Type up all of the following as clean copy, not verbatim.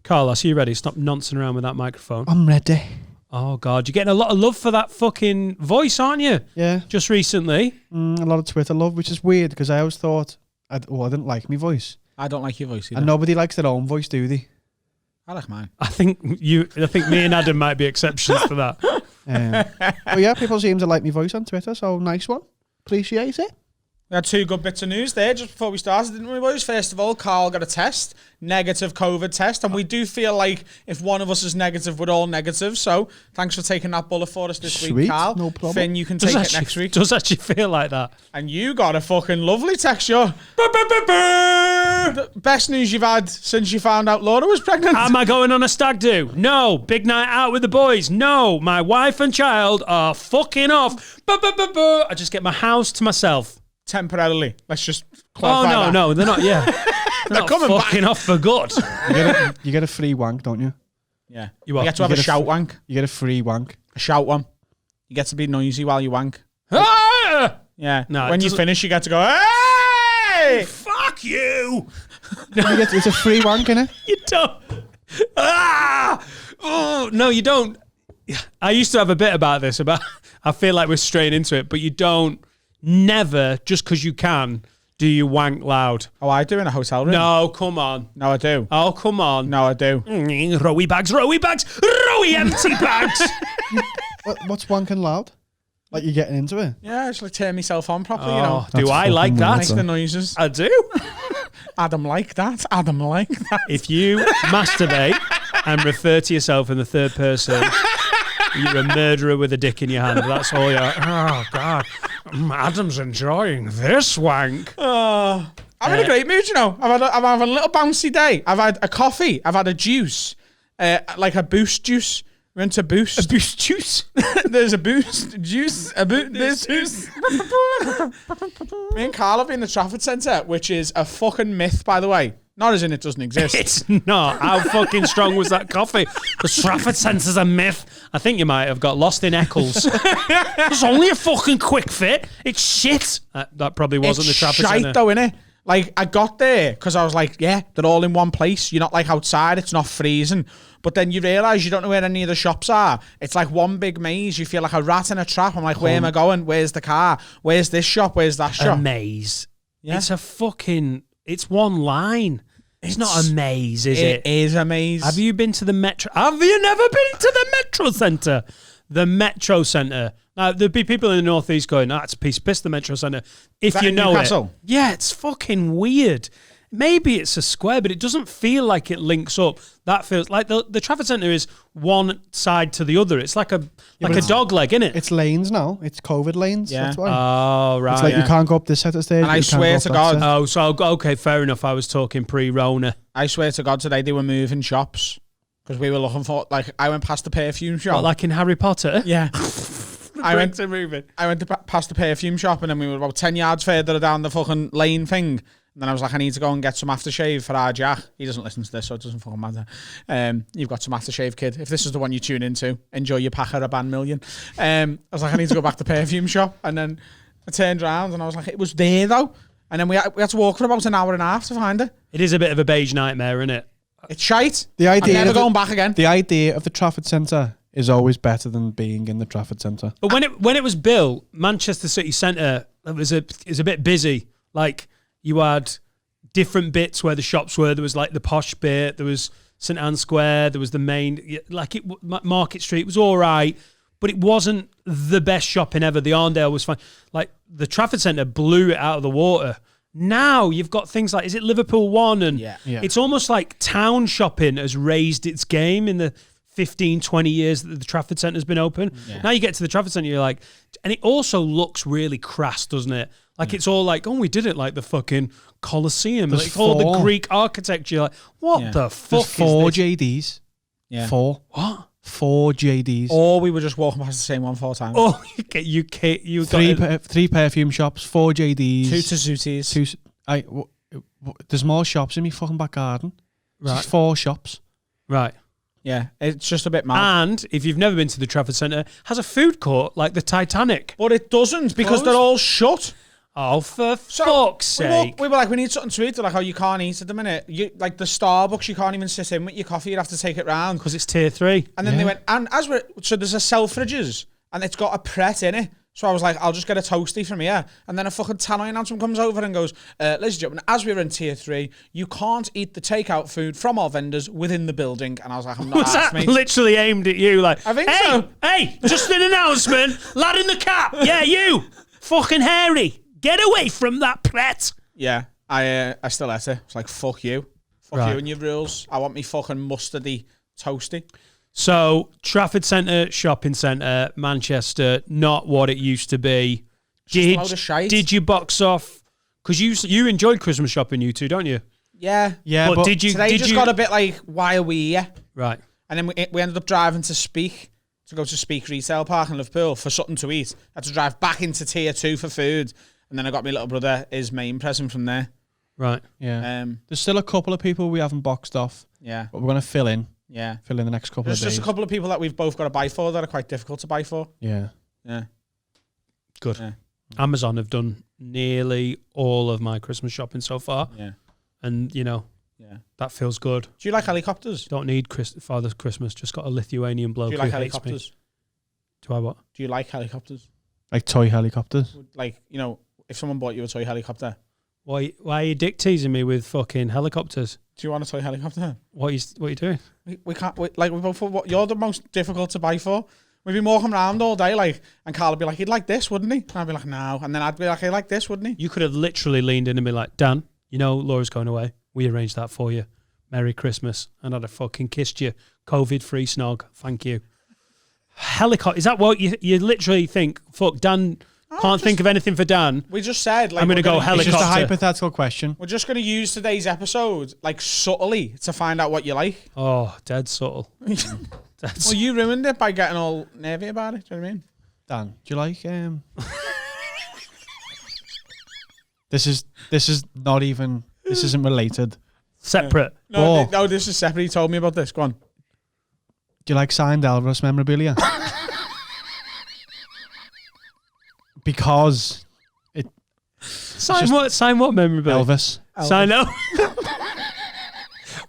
Carl, I see you ready. Stop nonsense around with that microphone. I'm ready. Oh, God. You're getting a lot of love for that fucking voice, aren't you? Yeah. Just recently. A lot of Twitter love, which is weird because I always thought I didn't like my voice. I don't like your voice either. And nobody likes their own voice, do they? I like mine. I think me and Adam might be exceptions to that. But yeah, people seem to like my voice on Twitter, so nice one. Appreciate it. We had 2 good bits of news there just before we started, didn't we, boys? First of all, Carl got a test, negative COVID test, and we do feel like if one of us is negative, we're all negative. So thanks for taking that bullet for us this week, Carl. No problem. Finn, you can take it next week. Does actually feel like that. And you got a fucking lovely texture. Best news you've had since you found out Laura was pregnant. Am I going on a stag do? No. Big night out with the boys? No. My wife and child are fucking off. I just get my house to myself. Temporarily. Let's just clarify that. No, they're not, yeah. They're not coming fucking back. off for good. You get a free wank, don't you? Yeah. You get to have a shout wank. You get a free wank. A shout one. You get to be noisy while you wank. Ah! Yeah. No, when you finish, you get to go, hey! Fuck you! It's a free wank, innit? You don't. Ah! Oh, no, you don't. I used to have a bit about this, I feel like we're straying into it, but you don't, never, just because you can, do you wank loud. Oh, I do in a hotel room. No, come on. No, I do. Oh, come on. No, I do. Rowie bags, rowie empty bags. What's wanking loud? Like you're getting into it? Yeah, I just like turn myself on properly, you know. Do I like fucking that? Make the noises. I do. Adam like that. Adam like that. If you masturbate and refer to yourself in the third person, you're a murderer with a dick in your hand. That's all you're. Oh, God. Adam's enjoying this wank. I'm in a great mood, you know. I'm having a little bouncy day. I've had a coffee. I've had a juice. Like a Boost juice. We're into Boost. A Boost juice? There's a Boost juice. There's juice. Me and Carl have been in the Trafford Centre, which is a fucking myth, by the way. Not as in it doesn't exist. It's not. How fucking strong was that coffee? The Trafford Centre's a myth. I think you might have got lost in Eccles. It's only a fucking quick fit. It's shit. That probably wasn't the Trafford Centre. Centre. Though, innit? Like, I got there because I was like, yeah, they're all in one place. You're not like outside. It's not freezing. But then you realise you don't know where any of the shops are. It's like one big maze. You feel like a rat in a trap. I'm like, where am I going? Where's the car? Where's this shop? Where's that shop? A maze. Yeah. It's one line. It's not a maze, is it? It is a maze. Have you been to the Metro? Have you never been to the Metro Centre? The Metro Centre. Now, there'd be people in the Northeast going, it's a piece of piss, the Metro Centre. If you know Newcastle? it. Yeah, it's fucking weird. Maybe it's a square, but it doesn't feel like it links up. That feels like the Trafford Centre is one side to the other. It's like a dog leg, isn't it? It's lanes now. It's COVID lanes. Yeah. That's why. Oh, right. It's like you can't go up this set of stairs. And I you can't swear go up to that God. set. Oh, so, okay, fair enough. I was talking pre-Rona. I swear to God, today they were moving shops because we were looking for, like, I went past the perfume shop. What, like in Harry Potter? Yeah. I went to past the perfume shop and then we were about 10 yards further down the fucking lane thing. And then I was like, I need to go and get some aftershave for our Jack. He doesn't listen to this, so it doesn't fucking matter. You've got some aftershave, kid. If this is the one you tune into, enjoy your Packer a band million. I was like, I need to go back to the perfume shop. And then I turned around and I was like, it was there though. And then we had to walk for about an hour and a half to find it. It is a bit of a beige nightmare, isn't it? It's shite. I'm never going back again. The idea of the Trafford Centre is always better than being in the Trafford Centre. But when it was built, Manchester City Centre was a bit busy. Like, you had different bits where the shops were. There was like the posh bit. There was St Anne Square. There was the main, like Market Street was all right, but it wasn't the best shopping ever. The Arndale was fine. Like, the Trafford Centre blew it out of the water. Now you've got things like, is it Liverpool One? And it's almost like town shopping has raised its game in the 15, 20 years that the Trafford Centre's been open. Yeah. Now you get to the Trafford Centre, you're like, and it also looks really crass, doesn't it? Like, it's all like, we did it like the fucking Colosseum. Like, all the Greek architecture. You're like, what the fuck There's four is this? JDs. Yeah. Four. What? 4 JDs. Or we were just walking past the same one 4 times. Oh, you three perfume shops, 4 JDs. 2 Tazooties. There's more shops in my fucking back garden. Right. There's 4 shops. Right. Yeah, it's just a bit mad. And if you've never been to the Trafford Centre, has a food court like the Titanic. But it doesn't because they're all shut. Oh, for fuck's sake. We were like, we need something to eat. They're like, oh, you can't eat at the minute. You like the Starbucks, you can't even sit in with your coffee. You'd have to take it round. Because it's tier 3. And then they went, and so there's a Selfridges, and it's got a Pret in it. So I was like, I'll just get a toasty from here. And then a fucking tannoy announcement comes over and goes, ladies and gentlemen, as we're in tier 3, you can't eat the takeout food from our vendors within the building. And I was like, I'm not Was that mate. literally aimed at you? Like, I think hey, so. Hey, just an announcement. Lad in the cap. Yeah, you. Fucking hairy. Get away from that Pret. Yeah, I still ate it. It's like, fuck you. Fuck Right. you and your rules. I want me fucking mustardy toasty. So, Trafford Centre, shopping centre, Manchester, not what it used to be. Just a load of shite. Did you box off? Because you enjoyed Christmas shopping, you two, don't you? Yeah. Yeah, But did you? Today Did just you? got a bit like, why are we here? Right. And then we ended up driving to go to Speak Retail Park in Liverpool for something to eat. I had to drive back into tier 2 for food. And then I got my little brother his main present from there. Right. Yeah. There's still a couple of people we haven't boxed off, Yeah. but we're going to fill in the next couple There's of days. just a couple of people that we've both got to buy for that are quite difficult to buy for. Yeah. Yeah. Good. Yeah. Amazon have done nearly all of my Christmas shopping so far, Yeah. and Yeah. that feels good. Do you like helicopters? Don't need Father's Christmas. Just got a Lithuanian bloke Do you like who hates me. helicopters? Do I what? Do you like helicopters? Like toy helicopters. Like, if someone bought you a toy helicopter, Why are you dick teasing me with fucking helicopters? do you want a toy helicopter? What are you doing? We can't, we both, you're the most difficult to buy for. We'd be walking around all day, and Carl would be like, he'd like this, wouldn't he? And I'd be like, no. And then I'd be like, he'd like this, wouldn't he? You could have literally leaned in and been like, Dan, Laura's going away. We arranged that for you. Merry Christmas. And I'd have fucking kissed you. COVID-free snog. Thank you. Helicopter. Is that what you literally think? Fuck, Dan can't think of anything for Dan. We just said, I'm going to go It's helicopter. just a hypothetical question. We're just going to use today's episode, subtly, to find out what you like. Oh, dead subtle. Well, you ruined it by getting all nervy about it. Do you know what I mean? Dan, do you like This is not even. This isn't related. Separate. No, this is separate. He told me about this. Go on. Do you like signed Elvis memorabilia? Because Sign what memorabilia? Elvis. Sign up.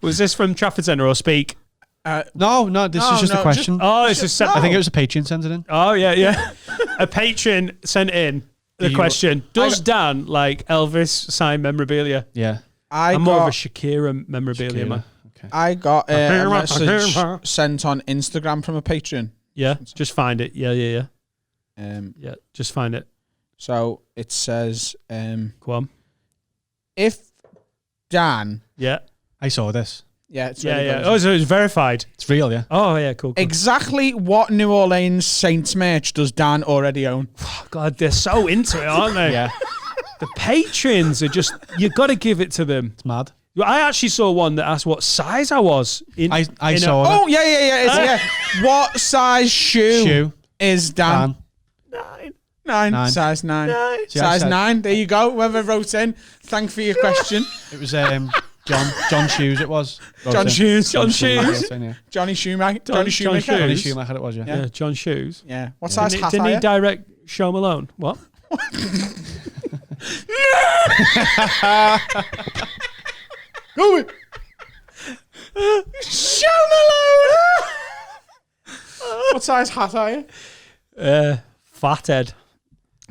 Was this from Trafford Centre or Speak? No, this is just a question. It's just I think it was a Patreon sent it in. Oh, yeah. A patron sent in the question, does Dan like Elvis signed memorabilia? Yeah. I'm more of a Shakira memorabilia man. Okay. I got a message sent on Instagram from a patron. Yeah, just find it. Yeah. Yeah, just find it. So it says, Go on. if Dan... Yeah. I saw this. Yeah, it's really Yeah. good. Oh, so it's verified. It's real, yeah. Oh, yeah, cool. Exactly what New Orleans Saints merch does Dan already own? God, they're so into it, aren't they? Yeah. The patrons are just, you got to give it to them. It's mad. I actually saw one that asked what size I was. I saw that. Oh, yeah. What size shoe is Dan? 9. Nine. Size 9. See, I Size said- 9. There you go. Whoever wrote in, thank for your question. It was John Shoes. It was John Shoes. John Shoes. wrote in, yeah. Johnny Schumacher. John Johnny Schumacher. Shoes. Johnny Schumacher. It was, yeah. Yeah, John Shoes. Yeah. What size hat Didn't are he you? direct Show Malone? What? Go Show Malone. What size hat are you? Fathead.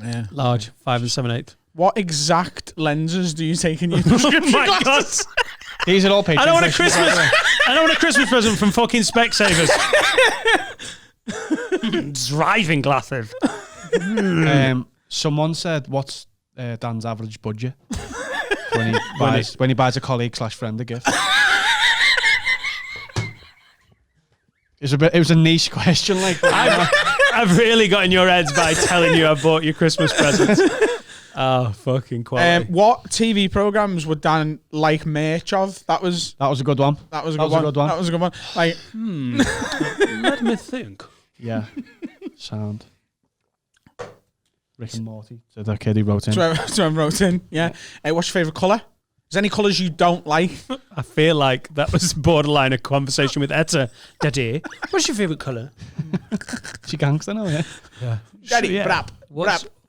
Yeah. Large. 5 and 7/8. What exact lenses do you take in your Oh prescription my glasses? God. These are all Patreon I don't want a questions, Christmas. by the way. I don't want a Christmas present from fucking Specsavers. Driving glasses. Someone said, "What's Dan's average budget when he buys a colleague / friend a gift?" It was a niche question, like. I've really got in your heads by telling you I bought you Christmas presents. Oh, fucking quality. What TV programs would Dan like merch of? That was a good one. That was a That good was a one. good one. That was a good one. Like, Let me think. Yeah. Sound. Rick and Morty. So that kid who wrote in. so wrote in. Yeah. What's your favourite colour? Is there any colours you don't like? I feel like that was borderline a conversation with Etta. Daddy, what's your favourite colour? She gangster now, yeah. Daddy, Yeah. brap.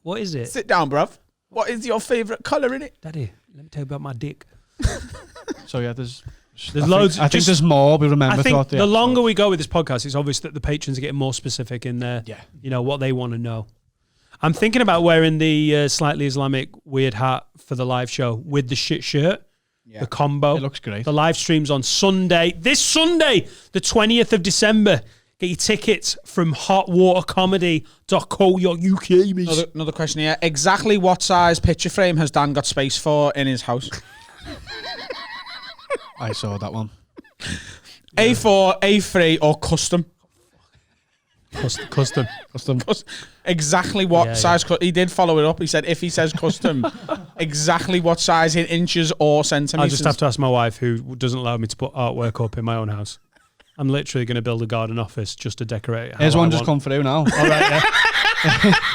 What is it? Sit down, bruv. What is your favourite colour in it? Daddy, let me tell you about my dick. So yeah, there's loads. I think there's more we remember I think throughout the longer we go with this podcast, it's obvious that the patrons are getting more specific in their, Yeah. what they want to know. I'm thinking about wearing the slightly Islamic weird hat for the live show with the shit shirt, the combo. It looks great. The live stream's on Sunday. This Sunday, the 20th of December. Get your tickets from hotwatercomedy.co.uk. Another question here. Exactly what size picture frame has Dan got space for in his house? I saw that one. A4, A3 or custom? Custom. Exactly what size. He did follow it up. He said if he says custom, exactly what size in inches or centimetres. I just have to ask my wife, who doesn't allow me to put artwork up in my own house. I'm literally going to build a garden office just to decorate it. Here's one just come through now. All right, yeah.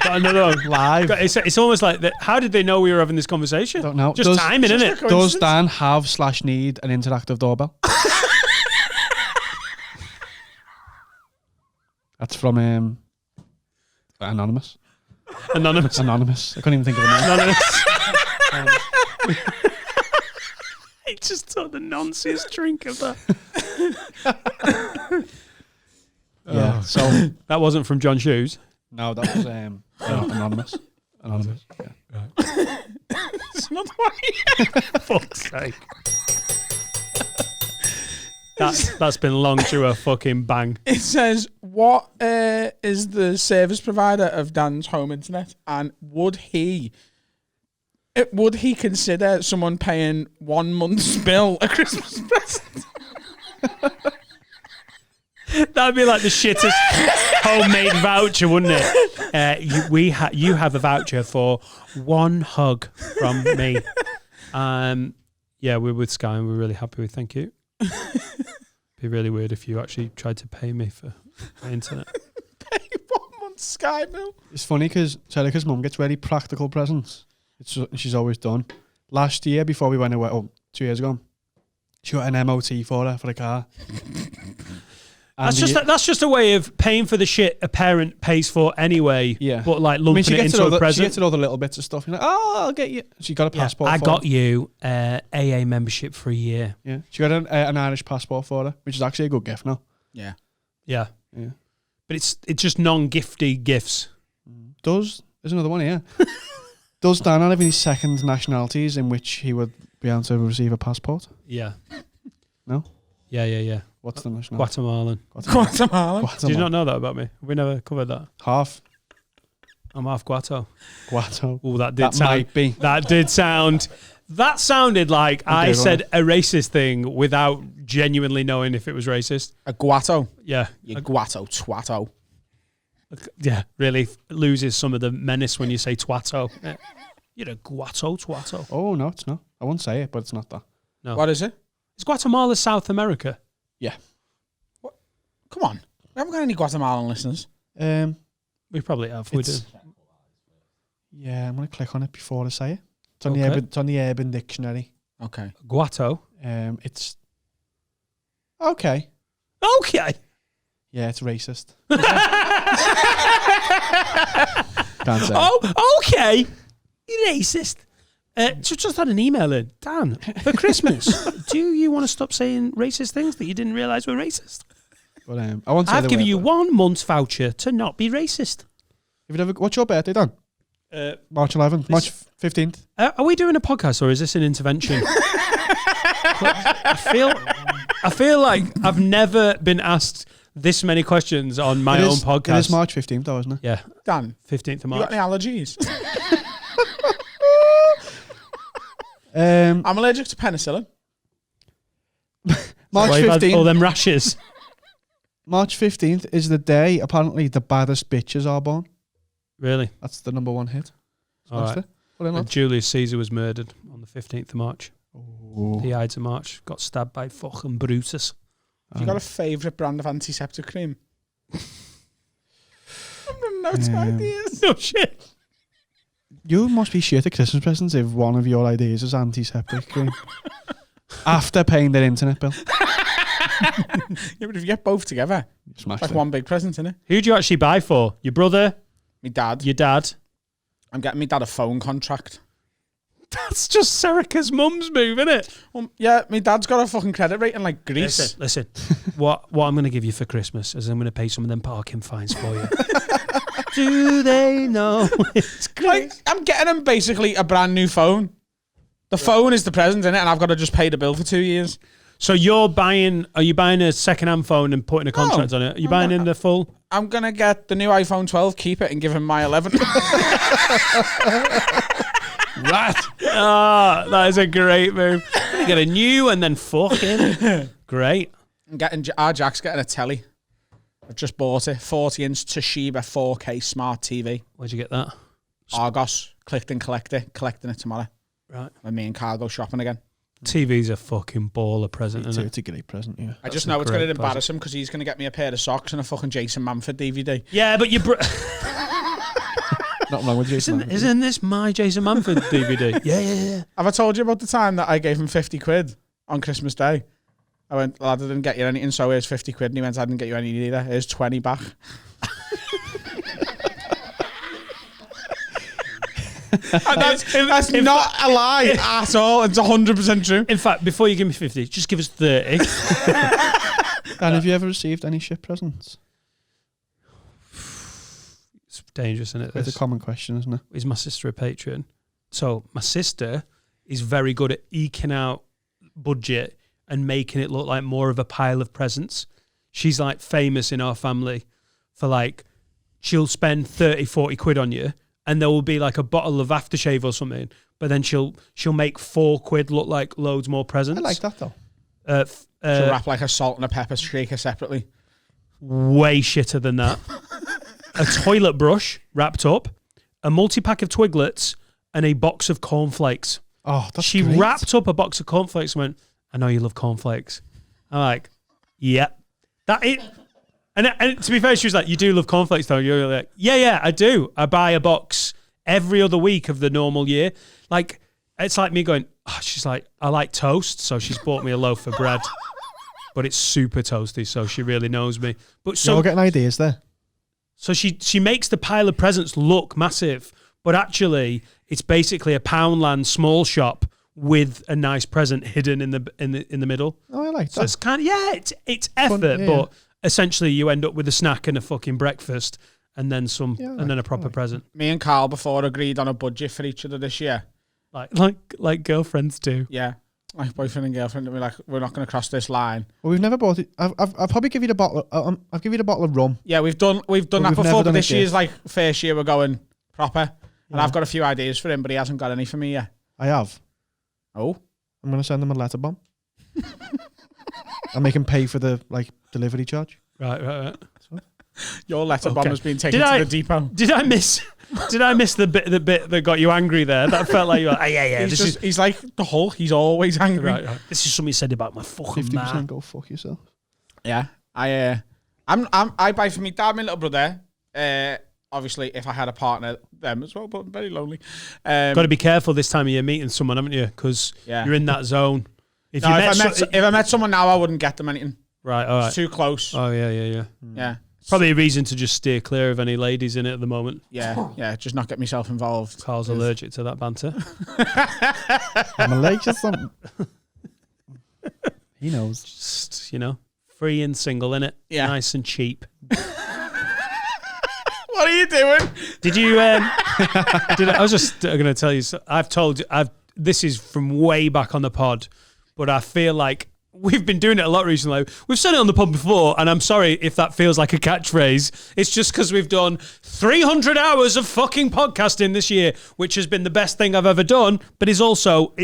Got another one. Live. It's almost like that. How did they know we were having this conversation? Don't know. Just timing, isn't it? Does Dan have/need an interactive doorbell? That's from Anonymous. Anonymous. I couldn't even think of a name. Anonymous. I just took the nonsense drink of that. Yeah. So that wasn't from John Shoes. No, that was Anonymous. Anonymous. Yeah. Right. It's not one. Fuck's sake. That's been long to a fucking bang. It says, what is the service provider of Dan's home internet? And would he consider someone paying 1 month's bill a Christmas present? That'd be like the shittest homemade voucher, wouldn't it? You have a voucher for 1 hug from me. Yeah, we're with Sky and we're really happy with. Thank you. Be really weird if you actually tried to pay me for the internet. Pay 1 month's Sky bill. It's funny because Serica's mum gets very practical presents. It's she's always done. Last year, before we went away, 2 years ago, she got an MOT for her for the car. That's just a way of paying for the shit a parent pays for anyway. Yeah, but like lumping it into a present. She gets all the little bits of stuff. You're like, oh, I'll get you. She got a passport. I got you AA membership for a year. Yeah, she got an Irish passport for her, which is actually a good gift now. Yeah. But it's just non-gifty gifts. There's another one here. Does Dan have any second nationalities in which he would be able to receive a passport? Yeah. No? Yeah. What's the nationality? Guatemalan. Did you not know that about me? We never covered that. Half. I'm half Guato. Oh, that might be. That sounded like I said a racist thing without genuinely knowing if it was racist. A guato. Yeah. You guato, twatto. Yeah, really loses some of the menace when you say twatto. Yeah. You're a guato twatto. Oh, no, it's not. I won't say it, but it's not that. No. What is it? Is Guatemala South America? Yeah. What? Come on. We haven't got any Guatemalan listeners. We probably have. We do. Yeah, I'm going to click on it before I say it. It's on the Urban Dictionary. Okay. Guato? It's... Okay. Okay. Yeah, it's racist. Can't say. Oh, okay. You're racist. Just had an email in. Dan, for Christmas, do you want to stop saying racist things that you didn't realise were racist? But I won't say I've given you 1 month's voucher to not be racist. What's your birthday, Dan? March 11th, March 15th. Are we doing a podcast or is this an intervention? I feel like I've never been asked this many questions on my own podcast. It is March 15th, though, isn't it? Yeah. Dan, 15th of you March. got any allergies? I'm allergic to penicillin. March 15th. All them rashes. March 15th is the day, apparently, the baddest bitches are born. Really? That's the #1 hit. All right. And Julius Caesar was murdered on the 15th of March. Oh. The Ides of March. Got stabbed by fucking Brutus. Have you got a favourite brand of antiseptic cream? I'm running out of ideas. No shit. You must be shit at Christmas presents if one of your ideas is antiseptic cream. After paying their internet bill. Yeah, but if you get both together, it's like one big present, isn't it? Who'd you actually buy for? Your brother? My dad. Your dad? I'm getting my dad a phone contract. That's just Serica's mum's move, isn't it? Yeah, my dad's got a fucking credit rating like Greece. Listen. what I'm going to give you for Christmas is I'm going to pay some of them parking fines for you. Do they know it's Like, I'm getting him basically a brand new phone. The phone is the present, innit? And I've got to just pay the bill for 2 years. So are you buying a second-hand phone and putting a contract on it? Are you buying in the full? I'm going to get the new iPhone 12, keep it, and give him my 11. Right. Ah, that is a great move. You get a new and then fucking great. Jack's getting a telly. I've just bought it. 40-inch Toshiba 4K smart TV. Where'd you get that? Argos. Clicked and collecting it tomorrow. Right. When me and Carl go shopping again. TV's a fucking baller present, isn't it? It's a great present, yeah. I just know it's going to embarrass him because he's going to get me a pair of socks and a fucking Jason Manford DVD. Yeah, but Nothing wrong with Jason. Isn't this my Jason Manford DVD? Yeah. Have I told you about the time that I gave him 50 quid on Christmas Day? I went, lad, I didn't get you anything, so here's 50 quid. And he went, I didn't get you anything either. Here's 20 back. That's not a lie at all. It's 100% true. In fact, before you give me 50, just give us 30. And have you ever received any shit presents? It's dangerous, isn't it? It's a common question, isn't it? Is my sister a patron? So my sister is very good at eking out budget and making it look like more of a pile of presents. She's like famous in our family for like, she'll spend 30, 40 quid on you and there will be like a bottle of aftershave or something, but then she'll make 4 quid look like loads more presents. I like that though. She'll wrap like a salt and a pepper shaker separately. Way shitter than that. A toilet brush wrapped up, a multi-pack of Twiglets, and a box of cornflakes. Oh, that's She great. wrapped up a box of cornflakes and went, I know you love cornflakes. I'm like, yeah. And to be fair, she was like, you do love cornflakes though? You're like, yeah, I do. I buy a box every other week of the normal year. Like, it's like me going, oh, she's like, I like toast, so she's bought me a loaf of bread. But it's super toasty, so she really knows me. But so You're getting ideas there. So she makes the pile of presents look massive, but actually it's basically a Poundland small shop with a nice present hidden in the middle. Oh, I like So that. it's kind of it's effort, yeah. but essentially you end up with a snack and a fucking breakfast, and then Yeah, and then a proper present, Me and Carl before agreed on a budget for each other this year. like girlfriends do. Yeah. Like boyfriend and girlfriend, we're like, we're not going to cross this line. Well, we've never bought it. I've probably give you the bottle. I'll give you the bottle of rum. Yeah, we've done that we've before, never but done this a year's gift. like first year we're going proper. And Yeah. I've got a few ideas for him, but he hasn't got any for me yet. I have. Oh. I'm gonna send him a letter bomb. And make him pay for the delivery charge. Right. Your letter bomb Okay. has been taken Did to I- the depot. Did I miss the bit that got you angry there? That felt like you were like, yeah. He's like the Hulk. He's always angry. Right. This is something you said about my fucking 50% man. go fuck yourself. Yeah. I buy for me dad, my little brother. Obviously, if I had a partner, them as well, but very lonely. Got to be careful this time of year meeting someone, haven't you? Because Yeah. you're in that zone. If No, you if I met someone now, I wouldn't get them anything. right, all right. It's too close. Oh yeah. Yeah. Probably a reason to just steer clear of any ladies in it at the moment. Yeah. Just not get myself involved. Carl's allergic to that banter. I'm allergic to something. He knows. Just, free and single, innit? Yeah. Nice and cheap. What are you doing? Did you? I was just going to tell you. This is from way back on the pod, but I feel like we've been doing it a lot recently. We've said it on the pod before, and I'm sorry if that feels like a catchphrase. It's just because we've done 300 hours of fucking podcasting this year, which has been the best thing I've ever done. But it's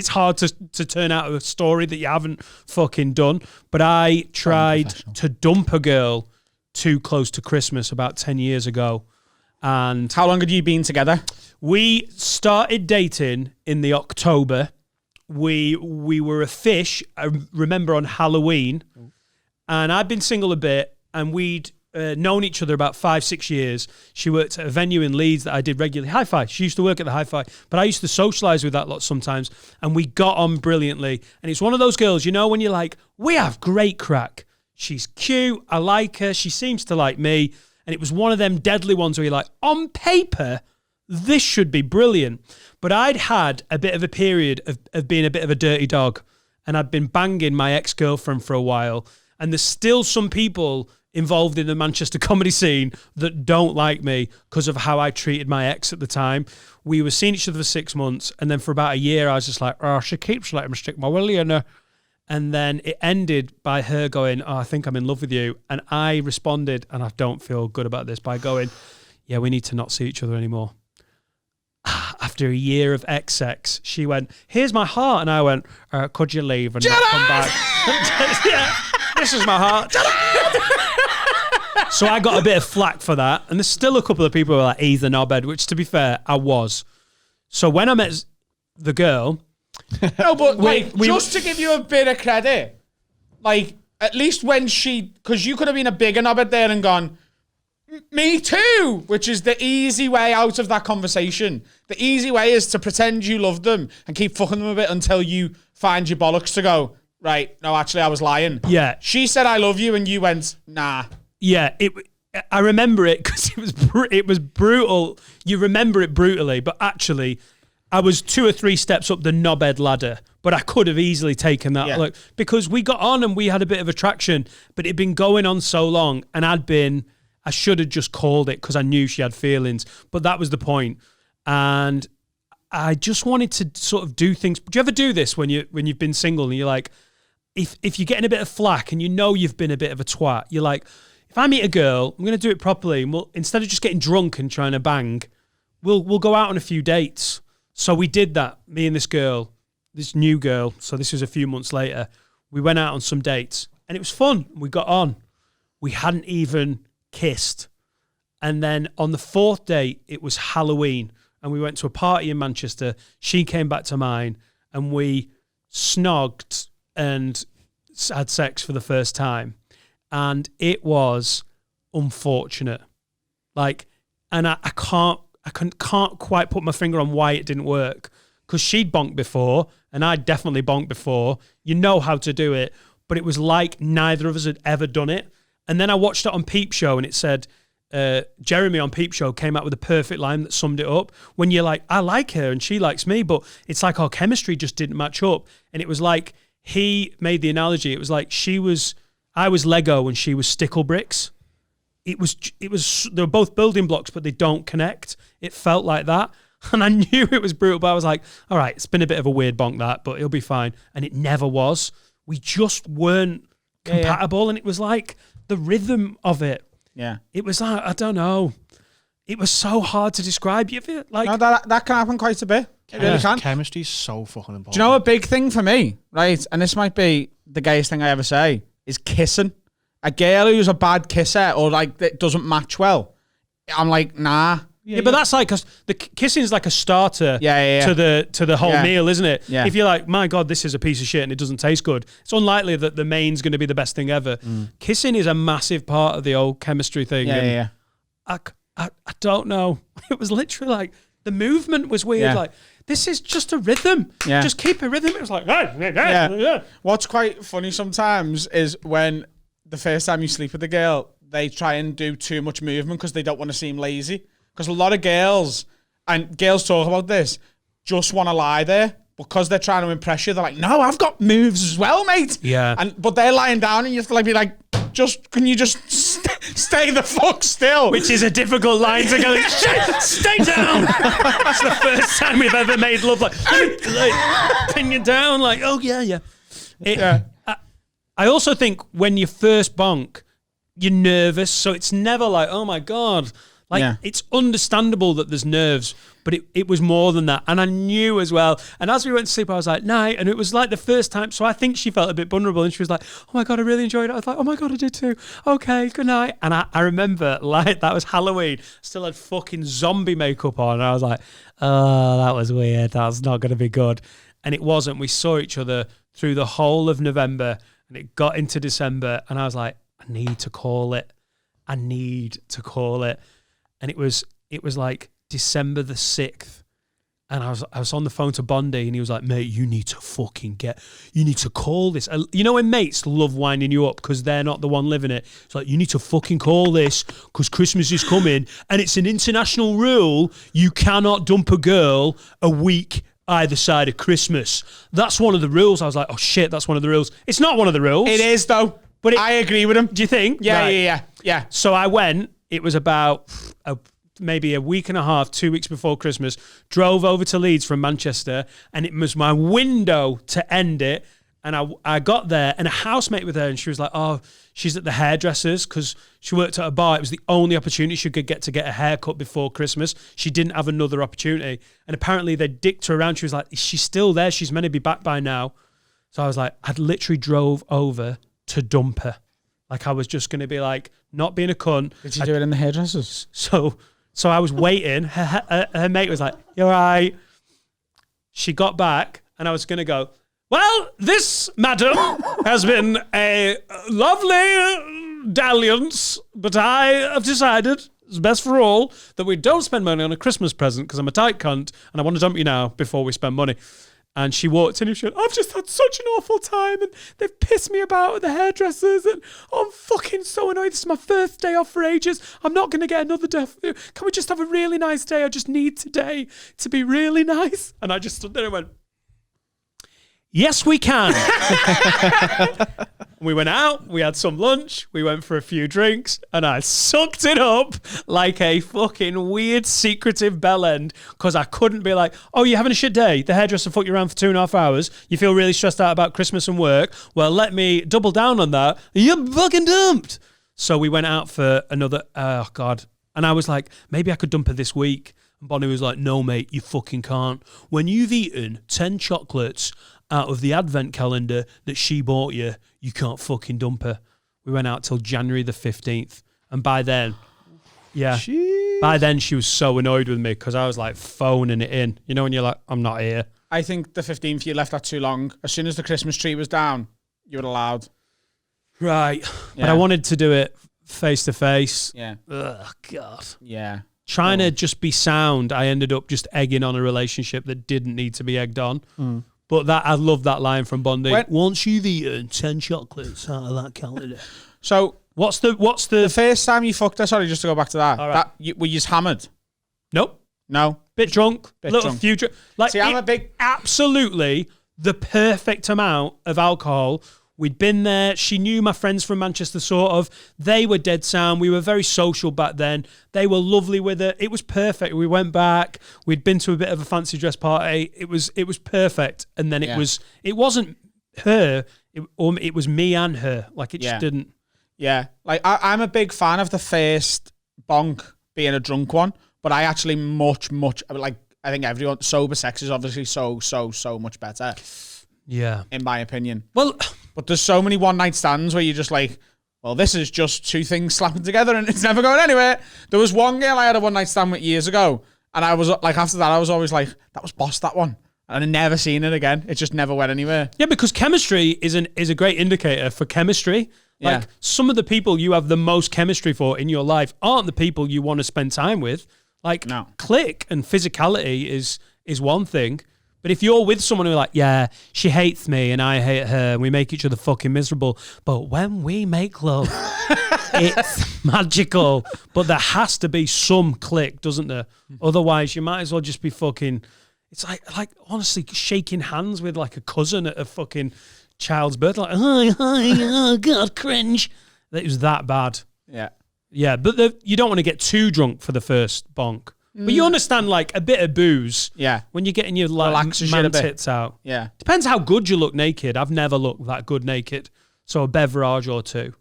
hard to turn out a story that you haven't fucking done. But I tried to dump a girl too close to Christmas about 10 years ago. And How long had you been together? we started dating in the October. We were a fish, I remember, on Halloween. And I'd been single a bit, and we'd known each other about 5-6 years. She worked at a venue in Leeds that I did regularly. Hi-Fi. She used to work at the Hi-Fi. But I used to socialise with that lot sometimes. And we got on brilliantly. And it's one of those girls, when you're like, we have great crack. She's cute. I like her. She seems to like me. And it was one of them deadly ones where you're like, on paper, this should be brilliant. But I'd had a bit of a period of being a bit of a dirty dog, and I'd been banging my ex-girlfriend for a while, and there's still some people involved in the Manchester comedy scene that don't like me because of how I treated my ex at the time. We were seeing each other for 6 months, and then for about a year, I was just like, oh, she keeps letting me stick my willy in her. And then it ended by her going, oh, I think I'm in love with you. And I responded, and I don't feel good about this, by going, yeah, we need to not see each other anymore. After a year of ex-sex, she went, here's my heart. And I went, could you leave and not come back? Yeah, this is my heart. So I got a bit of flack for that. And there's still a couple of people who are like, he's the knobhead, which to be fair, I was. So when I met the girl... No, but just to give you a bit of credit, like, at least when because you could have been a bigger knobhead there and gone, me too, which is the easy way out of that conversation. The easy way is to pretend you love them and keep fucking them a bit until you find your bollocks to go, right, no, actually, I was lying. Yeah. She said, I love you, and you went, nah. Yeah, I remember it because it was brutal. You remember it brutally, but actually, I was 2 or 3 steps up the knobhead ladder, but I could have easily taken that look because we got on and we had a bit of attraction, but it'd been going on so long, and I should have just called it because I knew she had feelings, but that was the point. And I just wanted to sort of do things. Do you ever do this when you've been single and you're like, if you're getting a bit of flack and you know you've been a bit of a twat, you're like, if I meet a girl, I'm going to do it properly, and instead of just getting drunk and trying to bang, we'll go out on a few dates. So we did that, me and this girl, this new girl. So this was a few months later. We went out on some dates, and it was fun. We got on. We hadn't even kissed. And then on the 4th date, it was Halloween, and we went to a party in Manchester. She came back to mine, and we snogged and had sex for the first time. And it was unfortunate. Like, and I can't quite put my finger on why it didn't work, because she'd bonked before and I'd definitely bonked before. You know how to do it, but it was like neither of us had ever done it. And then I watched it on Peep Show, and it said, Jeremy on Peep Show came out with a perfect line that summed it up. When you're like, I like her and she likes me, but it's like our chemistry just didn't match up. And it was like, he made the analogy. It was like I was Lego and she was stickle bricks. It was, they were both building blocks, but they don't connect. It felt like that. And I knew it was brutal, but I was like, all right, it's been a bit of a weird bonk that, but it'll be fine. And it never was. We just weren't compatible. And it was like the rhythm of it. Yeah. It was like, I don't know. It was so hard to describe. You feel like, no, that can happen quite a bit. It really can. Chemistry's so fucking important. Do you know a big thing for me, right? And this might be the gayest thing I ever say, is kissing. A girl who's a bad kisser or like that doesn't match well, I'm like, nah. Yeah, but that's like, because the kissing is like a starter to the whole meal, isn't it? Yeah. If you're like, my God, this is a piece of shit and it doesn't taste good, it's unlikely that the main's going to be the best thing ever. Kissing is a massive part of the old chemistry thing. I don't know. It was literally like, the movement was weird. Yeah. Like, this is just a rhythm. Yeah. Just keep a rhythm. It was like, What's quite funny sometimes is when the first time you sleep with a girl, they try and do too much movement because they don't want to seem lazy. Because a lot of girls, and girls talk about this, just want to lie there because they're trying to impress you. They're like, no, I've got moves as well, mate. Yeah. But they're lying down and you have to like be like, can you just stay the fuck still? Which is a difficult line to go, stay down. That's the first time we've ever made love. Like pin you down. Like, oh, yeah. I also think when you first bonk, you're nervous. So it's never like, oh, my God. Like, it's understandable that there's nerves, but it was more than that. And I knew as well. And as we went to sleep, I was like, night. And it was like the first time. So I think she felt a bit vulnerable. And she was like, oh, my God, I really enjoyed it. I was like, oh, my God, I did too. Okay, good night. And I remember, like, that was Halloween. Still had fucking zombie makeup on. And I was like, oh, that was weird. That's not going to be good. And it wasn't. We saw each other through the whole of November. And it got into December. And I was like, I need to call it. And it was like December the 6th, And I was on the phone to Bondi, and he was like, mate, you need to call this. You know when mates love winding you up because they're not the one living it? It's like, you need to fucking call this because Christmas is coming, and it's an international rule. You cannot dump a girl a week either side of Christmas. That's one of the rules. I was like, oh shit, that's one of the rules. It's not one of the rules. It is, though. But I agree with him. Do you think? Yeah, Right. yeah. So I went. It was about maybe a week and a half, 2 weeks before Christmas, drove over to Leeds from Manchester, and it was my window to end it. And I got there, and a housemate with her, and she was like, oh, she's at the hairdresser's because she worked at a bar. It was the only opportunity she could get to get a haircut before Christmas. She didn't have another opportunity. And apparently they dicked her around. She was like, she's still there. She's meant to be back by now. So I was like, I'd literally drove over to dump her. Like I was just going to be like, not being a cunt. Did you do it in the hairdressers? So I was waiting. Her mate was like, you're right. She got back, and I was going to go, well, this, madam, has been a lovely dalliance, but I have decided it's best for all that we don't spend money on a Christmas present because I'm a tight cunt and I want to dump you now before we spend money. And she walked in and she went, I've just had such an awful time and they've pissed me about at the hairdressers and I'm fucking so annoyed. This is my first day off for ages. I'm not going to get another day. Can we just have a really nice day? I just need today to be really nice. And I just stood there and went, yes, we can. We went out, we had some lunch, we went for a few drinks, and I sucked it up like a fucking weird, secretive bellend because I couldn't be like, oh, you're having a shit day? The hairdresser fucked you around for 2.5 hours. You feel really stressed out about Christmas and work. Well, let me double down on that. You're fucking dumped. So we went out for another, oh, God. And I was like, maybe I could dump her this week. And Bonnie was like, no, mate, you fucking can't. When you've eaten 10 chocolates out of the advent calendar that she bought you, you can't fucking dump her. We went out till January the 15th. And by then, yeah, Jeez. by then she was so annoyed with me because I was like phoning it in. You know when you're like, I'm not here. I think the 15th, you left that too long. As soon as the Christmas tree was down, you were allowed. Right. Yeah. But I wanted to do it face to face. Yeah. Ugh, God. Yeah. Trying to just be sound, I ended up just egging on a relationship that didn't need to be egged on. Mm. But that I love that line from Bondi. When- Once you've eaten 10 chocolates out of that calendar. So What's the the first time you fucked her, sorry, just to go back to that, All right. were you hammered? Nope. No. Bit drunk, Bit little drunk. future. Like See, I'm it- a big... absolutely the perfect amount of alcohol. We'd been there. She knew my friends from Manchester, sort of. They were dead sound. We were very social back then. They were lovely with it. It was perfect. We went back. We'd been to a bit of a fancy dress party. It was perfect. And then it wasn't her. It was me and her. Like it just didn't. Yeah. Like, I'm a big fan of the first bonk being a drunk one, but I actually much, like, I think everyone, sober sex is obviously so much better, Yeah. in my opinion. Well, But there's so many one-night stands where you're just like, well, this is just two things slapping together and it's never going anywhere. There was one girl I had a one-night stand with years ago, and I was like, after that, I was always like, that was boss, that one. And I'd never seen it again. It just never went anywhere. yeah, because chemistry is a great indicator for chemistry. Like Yeah. some of the people you have the most chemistry for in your life aren't the people you want to spend time with. Like No. click and physicality is one thing. But if you're with someone who's like, yeah, she hates me and I hate her and we make each other fucking miserable, but when we make love, it's magical. But there has to be some click, doesn't there? Otherwise, you might as well just be fucking... It's like honestly shaking hands with like a cousin at a fucking child's birth. Like, hi, oh God, cringe. It was that bad. Yeah. Yeah, but you don't want to get too drunk for the first bonk. But you understand, like, a bit of booze Yeah. when you're getting your like, Relax your shit man a bit. tits out. Yeah. Depends how good you look naked. I've never looked that good naked. So a beverage or two.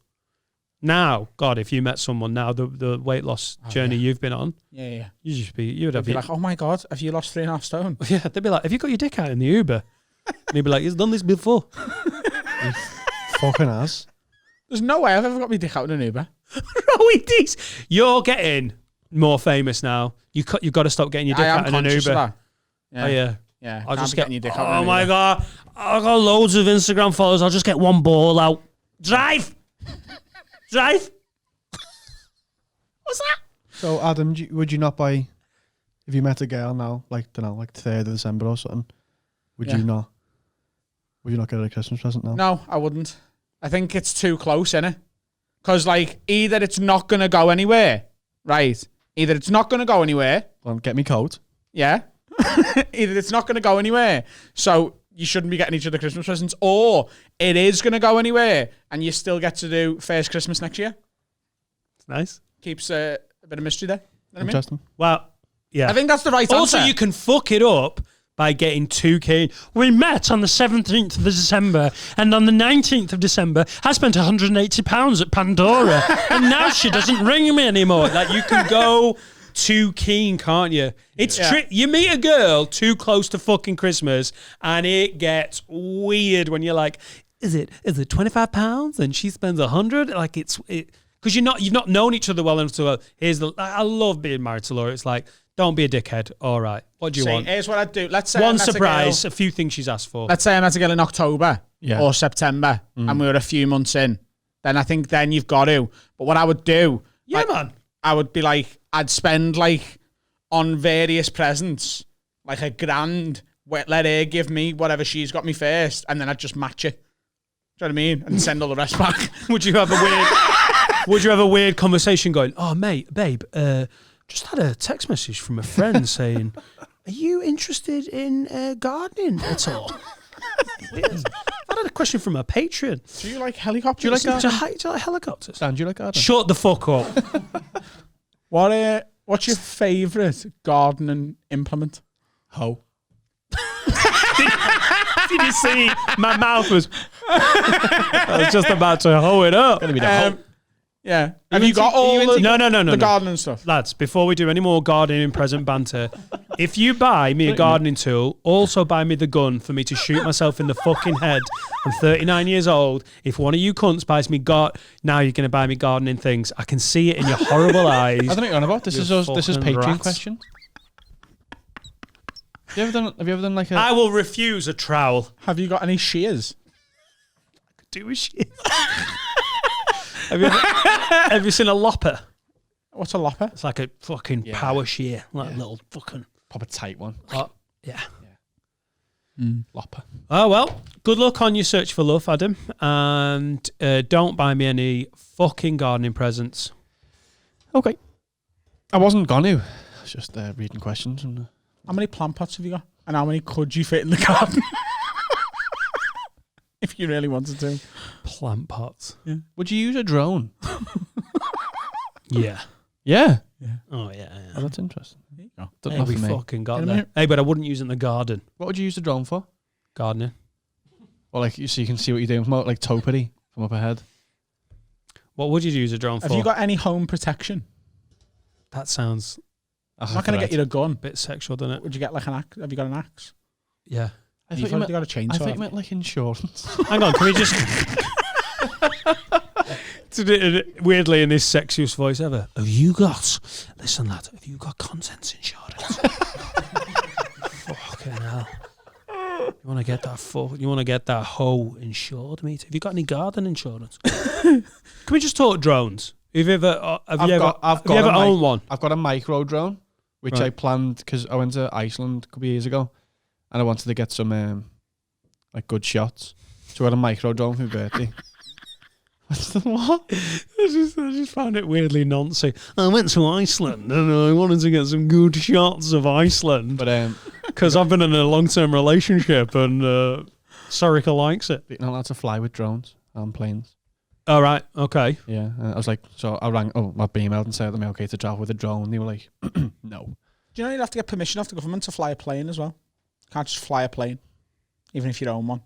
Now, God, if you met someone now, the weight loss journey you've been on, Yeah. you'd have Be like, oh my God, have you lost 3.5 stone? yeah, they'd be like, have you got your dick out in the Uber? And he'd be like, he's done this before. Fucking ass. There's no way I've ever got my dick out in an Uber. Rowie Dees. You're getting more famous now. You've got to stop getting your dick I am out in an conscious Uber. of that. Yeah. Oh, yeah. Yeah. I'll Can't just be get. getting your dick out in Oh an my Uber. God. I've got loads of Instagram followers. I'll just get one ball out. Drive. Drive. What's that? So, Adam, would you not buy... if you met a girl now, like, don't know, like 3rd of December or something, would Yeah. you not get her a Christmas present now? No, I wouldn't. I think it's too close, innit? Because, like, either it's not going to go anywhere, right? Either it's not going to go anywhere. Well, get me coat. Yeah. Either it's not going to go anywhere, so you shouldn't be getting each other Christmas presents, or it is going to go anywhere and you still get to do first Christmas next year. It's nice. Keeps a bit of mystery there. You know what I mean? Interesting. Well, yeah. I think that's the right Also, answer. you can fuck it up by getting 2K. We met on the 17th of December, and on the 19th of December, I spent £180 at Pandora, and now she doesn't ring me anymore. Like, you can go too keen, can't you? It's you meet a girl too close to fucking Christmas, and it gets weird when you're like, is it £25 and she spends 100? Like, because you've not known each other well enough to go, I love being married to Laura. It's like, don't be a dickhead. All right. What do you want? Here's what I'd do. Let's say One I met surprise, a a few things she's asked for. let's say I met a girl in October or September, Mm. and we were a few months in. Then I think then you've got to. But what I would do, Yeah, man. I would be like, I'd spend like on various presents, like £1,000. Let her give me whatever she's got me first, and then I'd just match it. Do you know what I mean? And send all the rest back. Would you have a weird conversation going, oh, mate, babe, just had a text message from a friend saying, are you interested in gardening at all? Weird. I had a question from a patron. Do you like helicopters? Do you like helicopters? Dan, do you like gardening? Shut the fuck up. What's your favourite gardening implement? Hoe. Did you see? My mouth was... I was just about to hoe it up. Gonna be the hoe. Yeah. Have you got all the No. gardening stuff? Lads, before we do any more gardening present banter, if you buy me a gardening tool, also buy me the gun for me to shoot myself in the fucking head. I'm 39 years old. If one of you cunts buys me now you're going to buy me gardening things. I can see it in your horrible eyes. I don't know what you're on about. This is fucking Patreon rats. question. Have you ever done like a... I will refuse a trowel. Have you got any shears? Do a shit. Have you seen a lopper? What's a lopper? It's like a fucking power shear, like a little fucking... proper tight one? Yeah. Lopper. Oh, well, good luck on your search for love, Adam. And don't buy me any fucking gardening presents. Okay. I wasn't going to. I was just reading questions. And, How many plant pots have you got? And how many could you fit in the garden? If you really wanted to. Plant pots. Yeah. would you use a drone? Yeah. Yeah. Oh, yeah. Oh, that's interesting. There you go. Don't Hey, know we for me. fucking got Get 'em there. here. Hey, but I wouldn't use it in the garden. What would you use the drone for? Gardening. Or like so you can see what you're doing from like topiary from up ahead. What would you use a drone for? Have you got any home protection? That sounds I'm not going to get you a gun. a bit sexual, doesn't it? Would you get like an axe? Have you got an axe? Yeah. I You've thought you got a chainsaw. I thought you haven't meant like insurance. Hang on, can we just... Weirdly in this sexiest voice ever. Have you got... Listen, lad. Have you got contents insurance? Fucking hell. You want to get that You want to get that hoe insured, mate? Have you got any garden insurance? Can we just talk drones? Have you ever owned one? I've got a micro drone, which Right. I planned because I went to Iceland a couple of years ago, and I wanted to get some like good shots. So I had a micro drone for my birthday. What's the what? I just found it weirdly nonsense. I went to Iceland and I wanted to get some good shots of Iceland But because I've been in a long-term relationship and Sorika likes it. you're not allowed to fly with drones on planes. All right, okay. Yeah, and I was like, so I rang my BML and said, "Am I okay to travel with a drone?" And they were like, "No." Do you know you'd have to get permission off the government to fly a plane as well? You can't just fly a plane, even if you own one.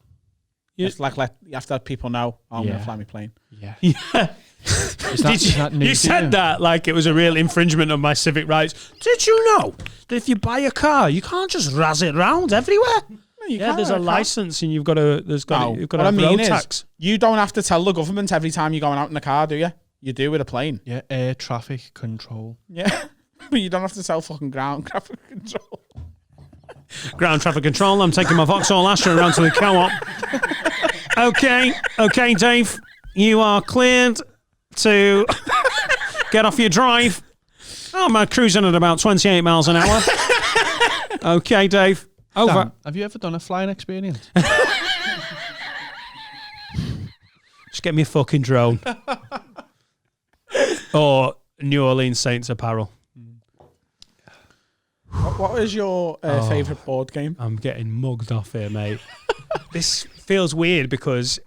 You- You have to let people know, I'm going Yeah. to fly my plane. Yeah. Yeah. Is that new You to said that like it was a real infringement of my civic rights. Did you know that if you buy a car, you can't just razz it around everywhere? No, you Yeah, can't, there's a I can't. license and you've got to. You've got What to I have mean road is, tax. you don't have to tell the government every time you're going out in the car, do you? You do with a plane. Yeah, air traffic control. Yeah. But you don't have to tell fucking ground traffic control. Ground traffic control. I'm taking my Vauxhall Astra around to the co-op. Okay, Dave. You are cleared to get off your drive. I'm cruising at about 28 miles an hour. Okay, Dave. Over. Dan, have you ever done a flying experience? Just get me a fucking drone. Or New Orleans Saints apparel. What is your favourite board game? I'm getting mugged off here, mate. This feels weird because,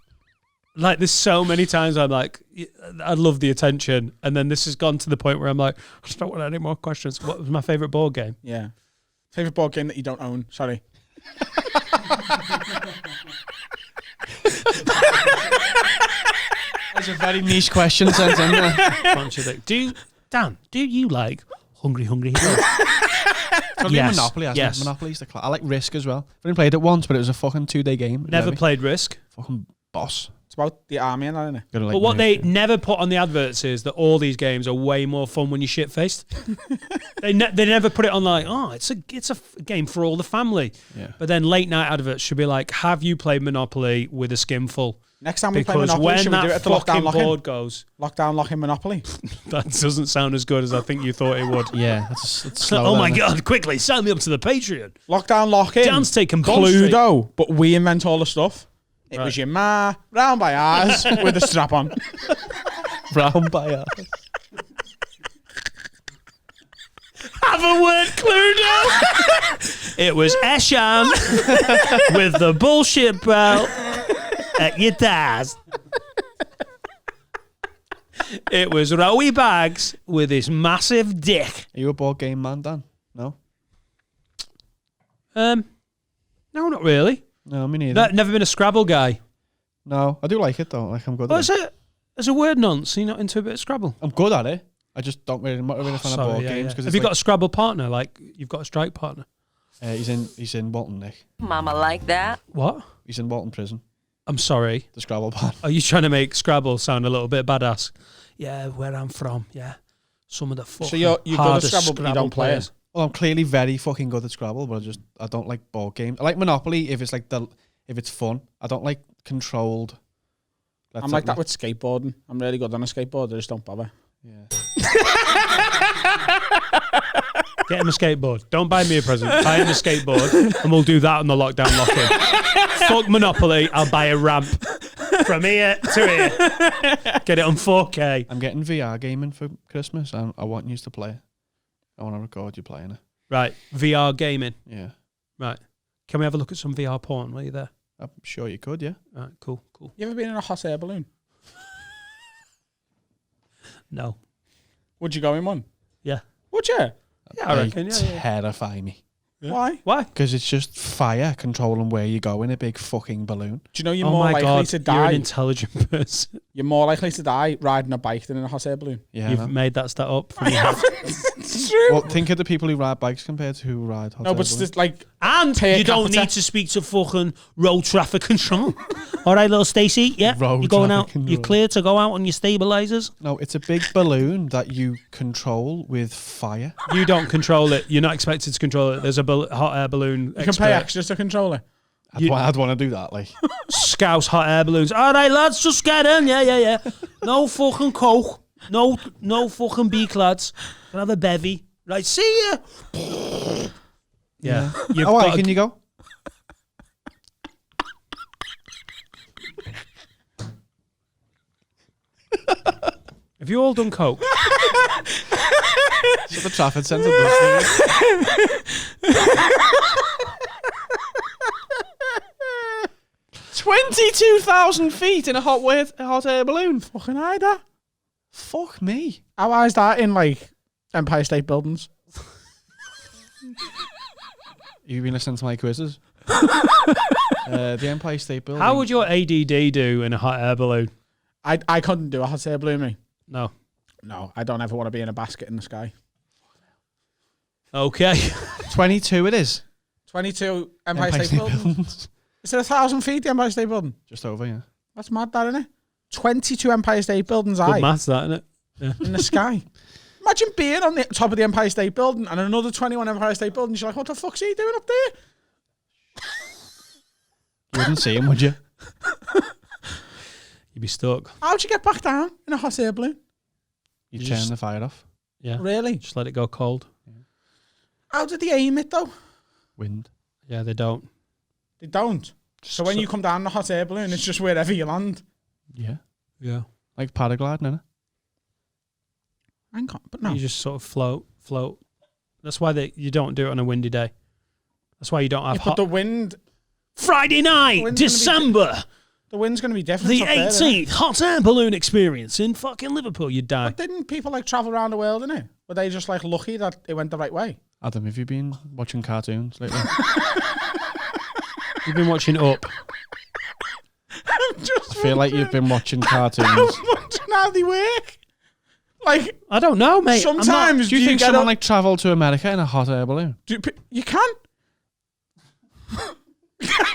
like, there's so many times I'm like, I love the attention. And then this has gone to the point where I'm like, I just don't want any more questions. What was my favourite board game? Yeah. Favourite board game that you don't own? Sorry. That's a very niche question sent in there. Bunch of things. Dan, do you like Hungry Hippos? Probably Yes. Monopoly. Yes. Monopoly's the class. I like Risk as well. I've only played it once, but it was a fucking 2-day game. Never played Risk. Fucking boss. It's about the army and that, isn't it? Gotta, like, But what they move. never put on the adverts is that all these games are way more fun when you're shit-faced. they never put it on like, oh, it's a game for all the family. Yeah. But then late night adverts should be like, have you played Monopoly with a skinful? Next time we play Because Monopoly, when should we do it that at the lockdown fucking lock-in? board goes, Lockdown lock-in Monopoly. that doesn't sound as good as I think you thought it would. Yeah. It's slow, Oh my isn't it? God, quickly, sign me up to the Patreon. Lockdown lock-in. Dan's taking Bond Street. Cluedo, but we invent all the stuff. It was Right. your ma, round by ours, with a strap on. Brown by us. Have a word, Cluedo. It was Eshan with the bullshit belt at your dad's. It was Rowie Bags with his massive dick. Are you a board game man, Dan? No? No, not really. No, me neither. Never been a Scrabble guy. No, I do like it though. Like I'm good But at it. as a word nonce, you're not into a bit of Scrabble. I'm good at it. I just don't really, I'm not really a fan of board games. Have you got a Scrabble partner? Like you've got a strike partner? He's in Walton, Nick. Mama like that. What? He's in Walton Prison. I'm sorry. The Scrabble part. Are you trying to make Scrabble sound a little bit badass? Yeah, where I'm from. Yeah, some of the fucking So you're good at hardest Scrabble, but you don't play players. it? Well, I'm clearly very fucking good at Scrabble, but I don't like board games. I like Monopoly if it's if it's fun. I don't like controlled. I'm like that with skateboarding. I'm really good on a skateboard. I just don't bother. Yeah. Get him a skateboard. Don't buy me a present. Buy him a skateboard, and we'll do that on the lockdown lock-in. Fuck Monopoly. I'll buy a ramp from here to here. Get it on 4K. I'm getting VR gaming for Christmas, and I want you to play it. I want to record you playing it. Right, VR gaming. Yeah. Right. Can we have a look at some VR porn while you're there? I'm sure you could, yeah. Right, cool. You ever been in a hot air balloon? No. Would you go in one? Yeah. Would you? Yeah, I They reckon. Yeah. terrify me. Yeah. Why? Why? Because it's just fire controlling where you go in a big fucking balloon. Do you know you're Oh more my likely God, to you're die? an intelligent person. You're more likely to die riding a bike than in a hot air balloon. Yeah. I You've know. made that stat up. From your head. It's true. Well, think of the people who ride bikes compared to who ride hot No, air but it's balloons. just like And Per you don't capita. need to speak to fucking road traffic control. All right, little Stacey. Yeah, Road you're going out. traffic control. You're clear to go out on your stabilizers. No, it's a big balloon that you control with fire. You don't control it. You're not expected to control it. There's a hot air balloon you can expert. pay extras to control it. I'd want to do that, like. Scouse hot air balloons. All right, lads, just get in. Yeah. No fucking coke. No fucking beak, lads. Can have a bevy. Right, see ya. Yeah. You've Oh, why, got can you go? Have you all done coke? It's at the Trafford Centre. doesn't it? 22,000 feet in a hot air balloon. Fucking hide that. Fuck me. How high is that in like Empire State Buildings? You've been listening to my quizzes. The Empire State Building. How would your ADD do in a hot air balloon? I couldn't do a hot air balloon, me. No. No, I don't ever want to be in a basket in the sky. Okay. 22 it is. 22 Empire State Buildings. Is it 1,000 feet, the Empire State Building? Just over, yeah. That's mad, that, isn't it? 22 Empire State Buildings Good high maths, that, isn't it? in the sky. Imagine being on the top of the Empire State Building and another 21 Empire State Buildings. You're like, what the fuck's he doing up there? You wouldn't see him, would you? You'd be stuck. How'd you get back down in a hot air balloon? You'd You turn just- the fire off. Yeah. Really? Just let it go cold. How did they aim it, though? Wind. Yeah, they don't. They don't. So when you come down the hot air balloon, it's just wherever you land. Yeah. Yeah. Like paragliding, innit? But no. You just sort of float. That's why you don't do it on a windy day. That's why you don't have But the wind... Friday night, wind's December. The wind's going to be different. The up there, 18th hot air balloon experience in fucking Liverpool. You'd die. But didn't people like travel around the world, innit? Were they just like lucky that it went the right way? Adam, have you been watching cartoons lately? You've been watching Up. I feel like you've been watching cartoons. I'm wondering how they work. Like, I don't know, mate. sometimes Do you think someone like travelled to America in a hot air balloon? You can.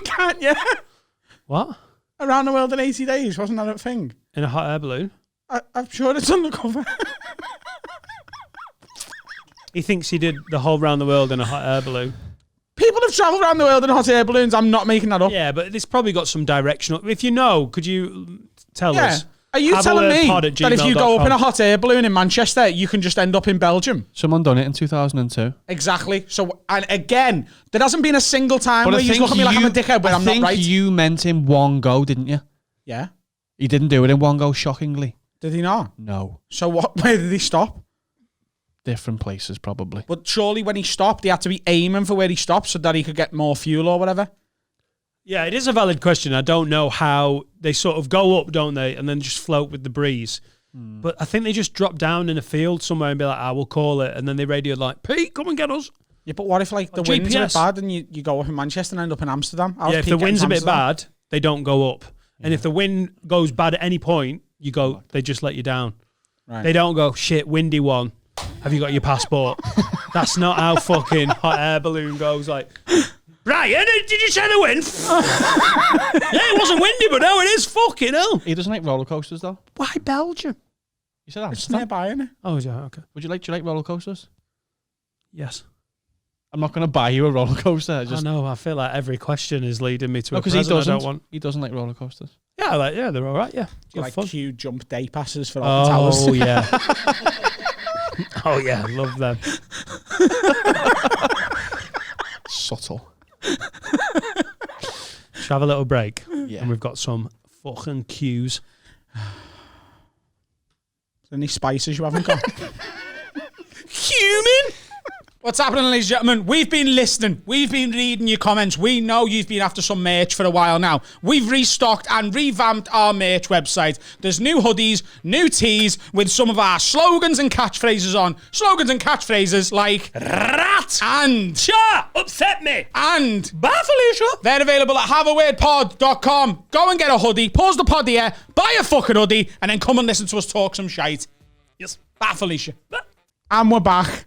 Can't you? What? Around the world in 80 days, wasn't that a thing? In a hot air balloon? I'm sure it's on the cover. He thinks he did the whole round the world in a hot air balloon. People have travelled around the world in hot air balloons. I'm not making that up. Yeah, but it's probably got some directional. If you know, could you tell us? Are you telling me that if you go up in a hot air balloon in Manchester, you can just end up in Belgium? Someone done it in 2002. Exactly. So, and again, there hasn't been a single time where you look at me like I'm a dickhead, but I'm not right. I think you meant in one go, didn't you? Yeah. He didn't do it in one go, shockingly. Did he not? No. So where did he stop? Different places, probably. But surely when he stopped, he had to be aiming for where he stopped so that he could get more fuel or whatever. Yeah, it is a valid question. I don't know how they sort of go up, don't they, and then just float with the breeze. But I think they just drop down in a field somewhere and be like, we'll call it. And then they radioed like, Pete, come and get us. Yeah, but what if like the wind's a bit bad and you go up in Manchester and end up in Amsterdam? Yeah, if the wind's a bit bad, they don't go up. Yeah. And if the wind goes bad at any point, they just let you down. Right. They don't go, shit, windy one. Have you got your passport? That's not how fucking hot air balloon goes. Like, Brian, did you say the wind? Yeah, it wasn't windy, but now it is fucking hell. He doesn't like roller coasters, though. Why Belgium? You said it's nearby, isn't it? Oh, yeah, okay. Do you like roller coasters? Yes. I'm not going to buy you a roller coaster. I know. I feel like every question is leading me to a present I don't want. He doesn't like roller coasters. Yeah, they're all right. Yeah, you like fun. Queue jump day passes for all the towers. Oh yeah. Oh yeah, love them. Subtle. Should have a little break? Yeah. And we've got some fucking cues. Any spices you haven't got? Cumin? What's happening, ladies and gentlemen? We've been listening. We've been reading your comments. We know you've been after some merch for a while now. We've restocked and revamped our merch website. There's new hoodies, new tees with some of our slogans and catchphrases on. Slogans and catchphrases like rat and cha, upset me and bye Felicia. They're available at haveawordpod.com. Go and get a hoodie. Pause the pod here. Buy a fucking hoodie and then come and listen to us talk some shite. Yes. Bye Felicia. And we're back.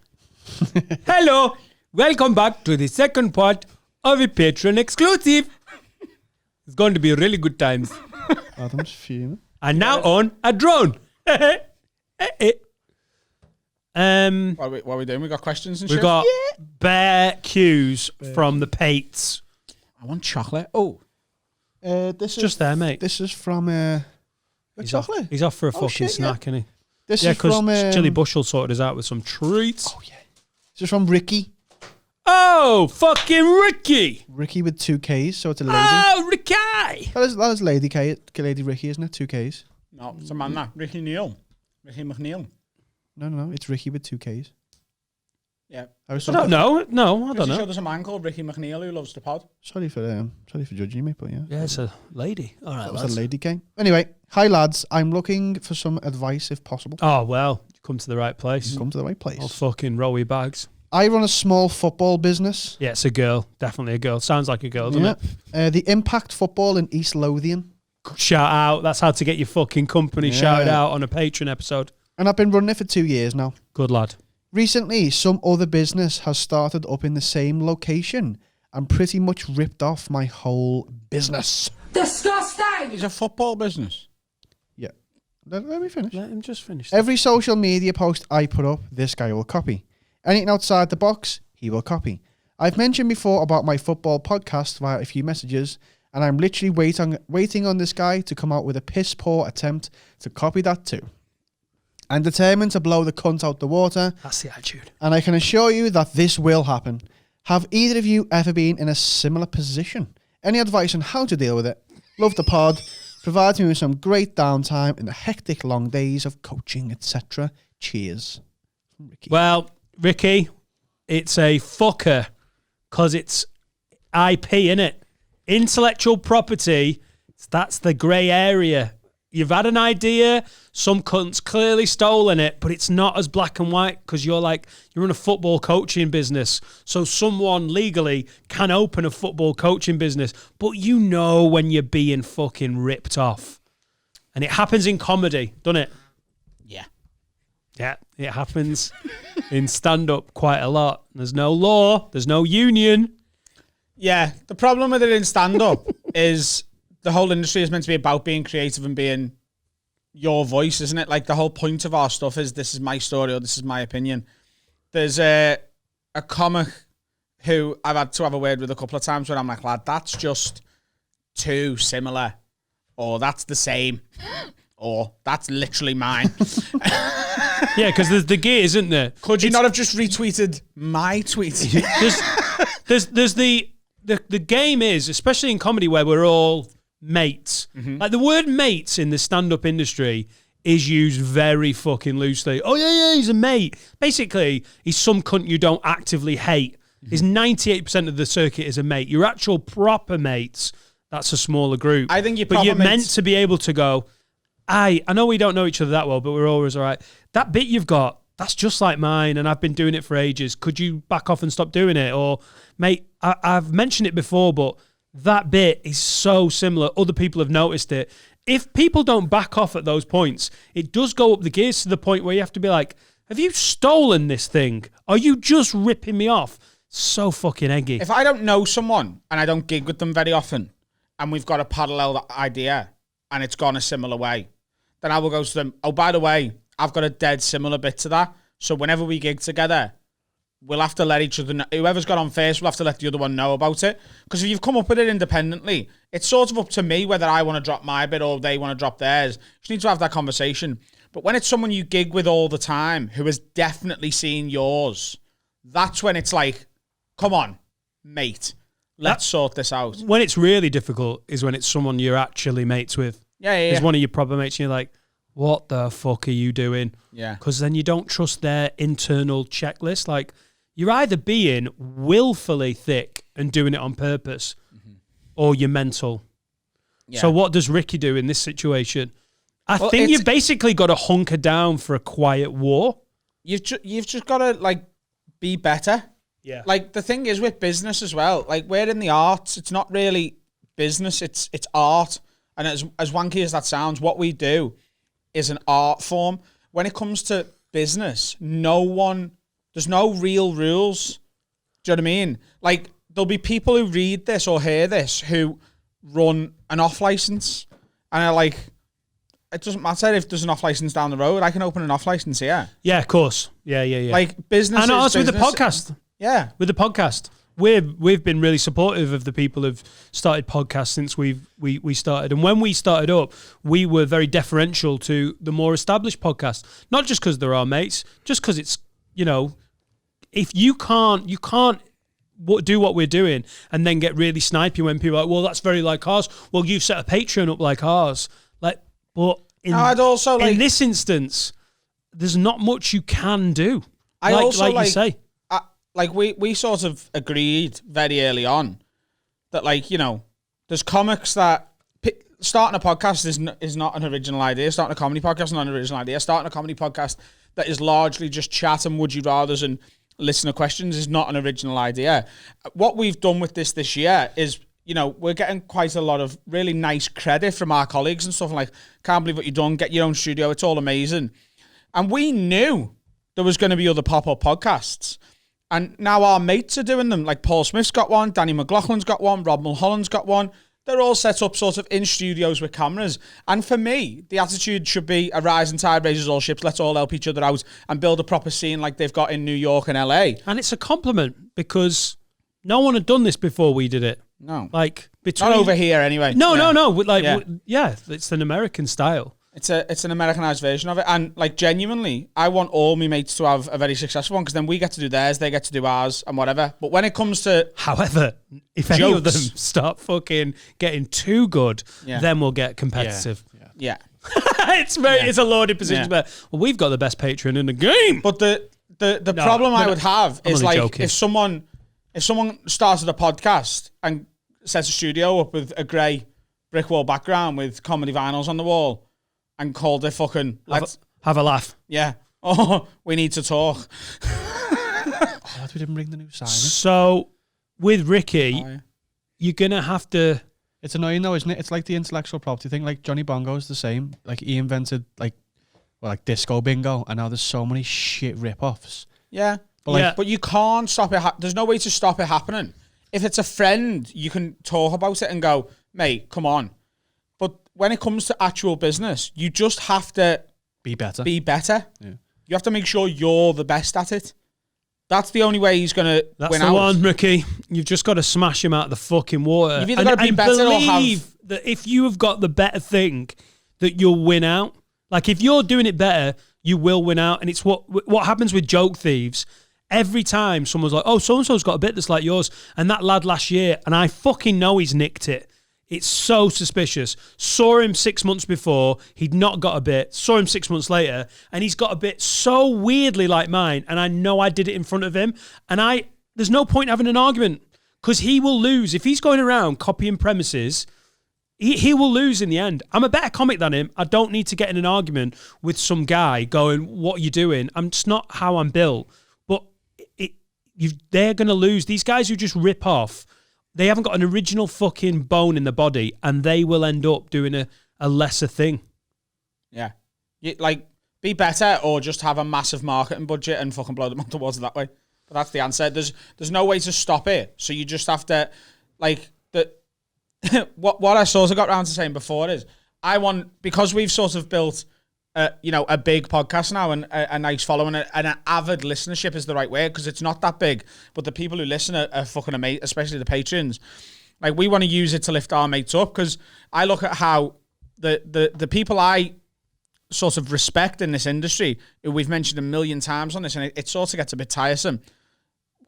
Hello, welcome back to the second part of a Patreon exclusive. It's going to be really good times. Adam's fuming. And now on a drone. What are we doing? We got questions and shit? We got bare cues from the Pates. I want chocolate. Oh. This is just there, mate. This is from chocolate. He's off for a fucking snack, isn't he? This is from Chili Bushel sorted us out with some treats. Oh yeah. This is from Ricky. Oh, fucking Ricky. Ricky with 2 Ks, so it's a lady. Oh, Ricky. That is Lady K, Lady Ricky, isn't it? 2 Ks. No, it's a man now. Ricky Neal. Ricky McNeil. No, it's Ricky with 2 Ks. Yeah. I don't know. No, I don't know. Sure there's a man called Ricky McNeil who loves the pod. Sorry for judging me, but yeah. Yeah, it's a lady. All right, it's a lady K. Anyway, hi lads. I'm looking for some advice if possible. Oh, well, you come to the right place. You come to the right place. I'll fucking roll your bags. I run a small football business. Yeah, it's a girl. Definitely a girl. Sounds like a girl, doesn't it? The Impact Football in East Lothian. Shout out. That's how to get your fucking company shouted out on a Patreon episode. And I've been running it for 2 years now. Good lad. Recently, some other business has started up in the same location and pretty much ripped off my whole business. Disgusting! It's a football business. Yeah. Let me finish. Let him just finish. Every social media post I put up, this guy will copy. Anything outside the box, he will copy. I've mentioned before about my football podcast via a few messages, and I'm literally waiting on this guy to come out with a piss-poor attempt to copy that too. I'm determined to blow the cunt out the water. That's the attitude. And I can assure you that this will happen. Have either of you ever been in a similar position? Any advice on how to deal with it? Love the pod. Provides me with some great downtime in the hectic long days of coaching, etc. Cheers. Ricky. Well, Ricky, it's a fucker because it's IP, innit? Intellectual property, that's the grey area. You've had an idea, some cunt's clearly stolen it, but it's not as black and white because you're in a football coaching business. So someone legally can open a football coaching business, but you know when you're being fucking ripped off. And it happens in comedy, doesn't it? Yeah. Yeah, it happens in stand-up quite a lot. There's no law, there's no union. Yeah, the problem with it in stand-up is the whole industry is meant to be about being creative and being your voice, isn't it? Like, the whole point of our stuff is this is my story or this is my opinion. There's a comic who I've had to have a word with a couple of times where I'm like, lad, that's just too similar, or that's the same, or that's literally mine. Yeah, because there's the gear, isn't there? Could you not have just retweeted my tweet? There's the game is, especially in comedy where we're all mates. Mm-hmm. Like, the word mates in the stand-up industry is used very fucking loosely. Oh, yeah, he's a mate. Basically, he's some cunt you don't actively hate. Is 98% of the circuit is a mate. Your actual proper mates, that's a smaller group. I think you're meant to be able to go, I know we don't know each other that well, but we're always all right. That bit you've got, that's just like mine, and I've been doing it for ages. Could you back off and stop doing it? Or, mate, I've mentioned it before, but that bit is so similar. Other people have noticed it. If people don't back off at those points, it does go up the gears to the point where you have to be like, have you stolen this thing? Are you just ripping me off? So fucking eggy. If I don't know someone and I don't gig with them very often, and we've got a parallel idea and it's gone a similar way, then I will go to them, oh, by the way, I've got a dead similar bit to that. So whenever we gig together, we'll have to let each other know. Whoever's got on first will have to let the other one know about it. Because if you've come up with it independently, it's sort of up to me whether I want to drop my bit or they want to drop theirs. You just need to have that conversation. But when it's someone you gig with all the time who has definitely seen yours, that's when it's like, come on, mate, let's sort this out. When it's really difficult is when it's someone you're actually mates with. Yeah. It's one of your proper mates and you're like, what the fuck are you doing? Yeah. Because then you don't trust their internal checklist. Like, you're either being willfully thick and doing it on purpose, or you're mental. Yeah. So what does Ricky do in this situation? I think you've basically got to hunker down for a quiet war. You've just got to, like, be better. Yeah. Like, the thing is with business as well, like, we're in the arts. It's not really business. It's art. And as wanky as that sounds, what we do is an art form. When it comes to business, there's no real rules. Do you know what I mean? Like, there'll be people who read this or hear this who run an off license and are like, it doesn't matter if there's an off license down the road. I can open an off license here. Yeah, of course. Yeah. Like, business. And also with the podcast. Yeah. With the podcast. We've been really supportive of the people who've started podcasts since we started. And when we started up, we were very deferential to the more established podcasts. Not just because they're our mates, just because it's, if you can't do what we're doing and then get really snipey when people are like, well, that's very like ours. Well, you've set a Patreon up like ours. Like, but in this instance, there's not much you can do. You say. Like, we sort of agreed very early on that, like, there's comics that starting a podcast is not an original idea. Starting a comedy podcast is not an original idea. Starting a comedy podcast that is largely just chat and would you rathers and listener questions is not an original idea. What we've done with this year is, we're getting quite a lot of really nice credit from our colleagues and stuff. Like, can't believe what you've done. Get your own studio. It's all amazing. And we knew there was going to be other pop-up podcasts. And now our mates are doing them. Like, Paul Smith's got one, Danny McLaughlin's got one, Rob Mulholland's got one. They're all set up sort of in studios with cameras. And for me, the attitude should be a rising tide raises all ships. Let's all help each other out and build a proper scene like they've got in New York and LA. And it's a compliment because no one had done this before we did it. No. Like, not over here anyway. No. It's an American style. It's an Americanized version of it, and like genuinely, I want all my mates to have a very successful one because then we get to do theirs, they get to do ours, and whatever. But when it comes to However, if any of them start fucking getting too good, then we'll get competitive. Yeah. It's a loaded position. But we've got the best Patreon in the game. But the problem I would have is like joking. if someone started a podcast and sets a studio up with a grey brick wall background with comedy vinyls on the wall and called it fucking have a laugh. Yeah. Oh, we need to talk. We didn't bring the new sign. So with Ricky, you're gonna have to. It's annoying though, isn't it? It's like the intellectual property thing. Like Johnny Bongo is the same. Like he invented like disco bingo, and now there's so many shit rip-offs. Yeah. But you can't stop it. There's no way to stop it happening. If it's a friend, you can talk about it and go, mate, come on. But when it comes to actual business, you just have to be better. Yeah. You have to make sure you're the best at it. That's the only way he's going to win out. That's the one, Ricky. You've just got to smash him out of the fucking water. You've either got to be better or believe that if you have got the better thing, that you'll win out. Like, if you're doing it better, you will win out. And it's what happens with Joke Thieves. Every time someone's like, oh, so-and-so's got a bit that's like yours. And that lad last year, and I fucking know he's nicked it. It's so suspicious. Saw him 6 months before, he'd not got a bit. Saw him 6 months later, and he's got a bit so weirdly like mine, and I know I did it in front of him. And there's no point having an argument, because he will lose. If he's going around copying premises, he will lose in the end. I'm a better comic than him. I don't need to get in an argument with some guy going, what are you doing? It's not how I'm built. But they're going to lose. These guys who just rip off, they haven't got an original fucking bone in the body, and they will end up doing a lesser thing. Yeah. Be better or just have a massive marketing budget and fucking blow them up towards it that way. But that's the answer. There's no way to stop it. So you just have to, what I sort of got around to saying before is, because we've sort of built a big podcast now and a nice following and an avid listenership is the right word, because it's not that big, but the people who listen are fucking amazing, especially the patrons. Like, we want to use it to lift our mates up, because I look at how the people I sort of respect in this industry, who we've mentioned a million times on this, and it sort of gets a bit tiresome.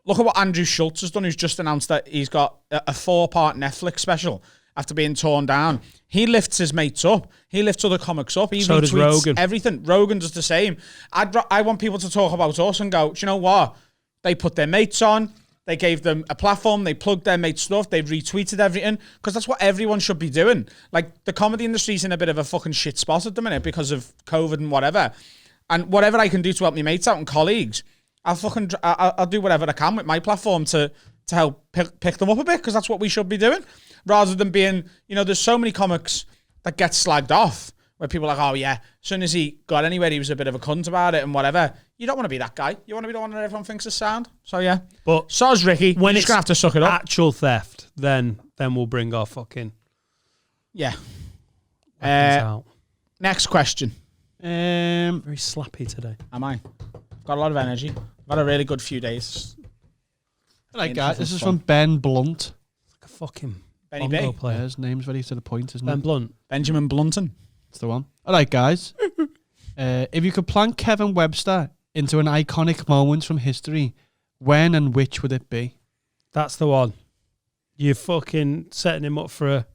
Look at what Andrew Schultz has done, who's just announced that he's got a 4-part Netflix special after being torn down. He lifts his mates up. He lifts other comics up. He so does Rogan. Everything. Rogan does the same. I want people to talk about us and go, do you know what? They put their mates on. They gave them a platform. They plugged their mates' stuff. They retweeted everything, because that's what everyone should be doing. Like, the comedy industry's in a bit of a fucking shit spot at the minute because of COVID and whatever. And whatever I can do to help my mates out and colleagues, I'll do whatever I can with my platform to help pick them up a bit, because that's what we should be doing. Rather than being, there's so many comics that get slagged off where people are like, oh yeah, as soon as he got anywhere, he was a bit of a cunt about it and whatever. You don't want to be that guy. You want to be the one that everyone thinks is sound. So yeah. But so's Ricky. When you're just going to have to suck it up. Actual theft, then we'll bring our fucking... Yeah. out. Next question. Very slappy today. Am I? Got a lot of energy. I've had a really good few days. All right, guys. This is from Ben Blunt. Like a fucking... Benny B. Yeah, his name's very to the point, isn't Ben it? Blunt. Benjamin Blunton. That's the one. All right, guys. If you could plant Kevin Webster into an iconic moment from history, when and which would it be? That's the one. You're fucking setting him up for a...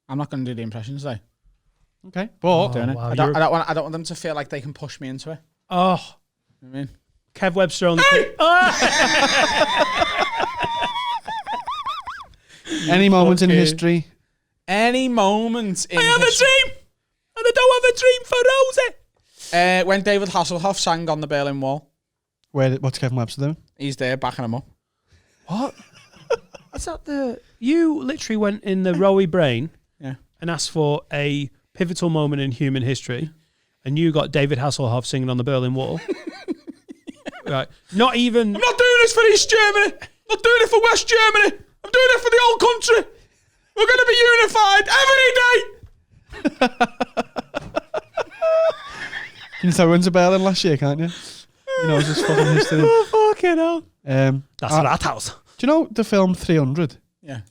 I'm not going to do the impressions, though. Okay. But I don't want them to feel like they can push me into it. Oh. You know what I mean? Kev Webster on the... Any moment in history? Any moment in I have history. a dream! And I don't have a dream for Rosie! When David Hasselhoff sang on the Berlin Wall. What's Kevin Webster doing? He's there backing him up. What? Is that the... You literally went in the Rowie brain and asked for a pivotal moment in human history, and you got David Hasselhoff singing on the Berlin Wall. Right. Not even... I'm not doing this for East Germany. I'm not doing it for West Germany. I'm doing it for the whole country. We're going to be unified every day. Can you tell we went to Berlin last year, can't you? It's just fucking history. Oh, fucking hell. That's Rathaus. Do you know the film 300? Yeah.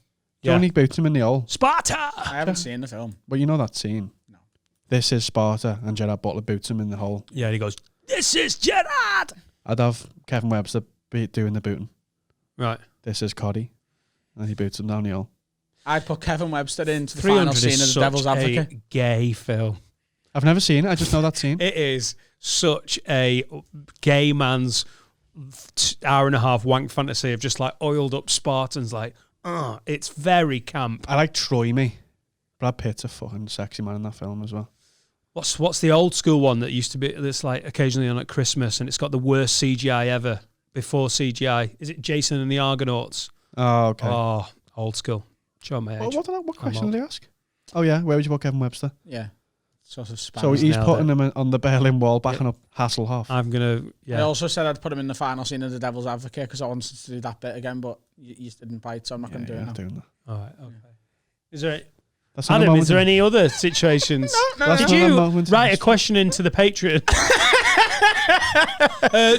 Don't he boots him in the hole? Sparta. I haven't seen the film. But you know that scene? No. This is Sparta, and Gerard Butler boots him in the hole. Yeah, and he goes, "This is Gerard." I'd have Kevin Webster doing the booting. Right. This is Coddy. And he boots him down the hole. I'd put Kevin Webster into the 300 final scene is of The Devil's such Advocate. a gay film. I've never seen it. I just know that scene. It is such a gay man's hour and a half wank fantasy of just like oiled up Spartans. Like, it's very camp. I like Troy Me. Brad Pitt's a fucking sexy man in that film as well. What's the old school one that used to be that's like occasionally on at Christmas and it's got the worst CGI ever before CGI? Is it Jason and the Argonauts? Oh, okay. Oh, old school. Show my age. What question did he ask? Oh, yeah. Where would you put Kevin Webster? Yeah. Sort of Spanish. So he's nailed putting it. him on the Berlin Wall, backing up Hasselhoff. I'm gonna. I Yeah. also said I'd put him in the final scene of The Devil's Advocate because I wanted to do that bit again, but you didn't bite, so I'm not going to do it I'm now. doing that. All right. Okay. Is there? That's not a Adam, moment is there in- any other situations? That's Did not a you moment in write a history. question into the Patreon?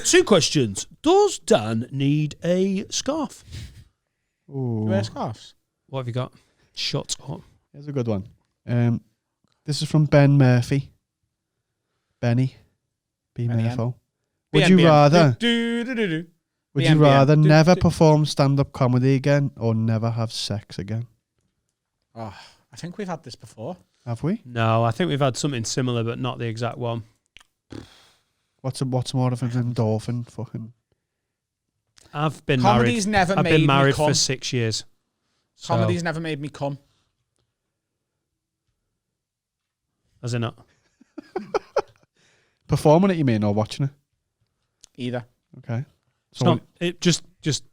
2 questions. Does Dan need a scarf? Do you wear scarves? What have you got? Shut up. Here's a good one. This is from Ben Murphy. Benny. B. Benny M. Murphy. Would you rather never perform stand-up comedy again or never have sex again? Oh, I think we've had this before. Have we? No, I think we've had something similar, but not the exact one. What's more of an endorphin fucking... I've been Comedy's married. never I've made been me married come. for 6 years. So, Comedy's never made me come. has it not? Performing it, you mean, or watching it? Either. Okay. It's not. It just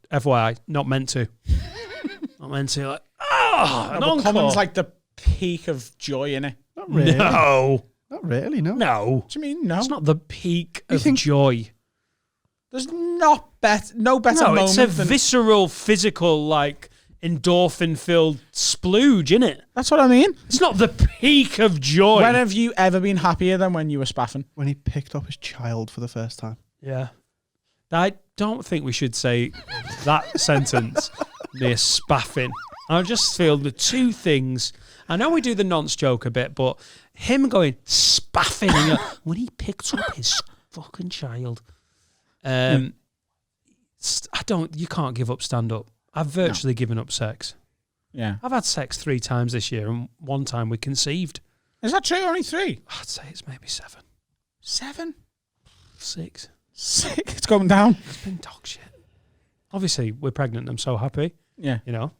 FYI, not meant to. Not meant to. Like, No, but coming's like the peak of joy, innit? Not really. no, Not really, no. no. What do you mean, no? It's not the peak You of think- joy. There's no better No, moment it's a than... visceral, physical, like endorphin-filled splooge, innit? That's what I mean. It's not the peak of joy. When have you ever been happier than when you were spaffing? When he picked up his child for the first time. Yeah. I don't think we should say that sentence near spaffing. I just feel the two things. I know we do the nonce joke a bit, but him going spaffing and you're, when he picked up his fucking child. You can't give up stand up. I've virtually given up sex. Yeah. I've had sex 3 times this year and one time we conceived. Is that true? Only 3? I'd say it's maybe 7, 7? 6. 6? It's going down. It's been dog shit. Obviously, we're pregnant and I'm so happy, Yeah. you know.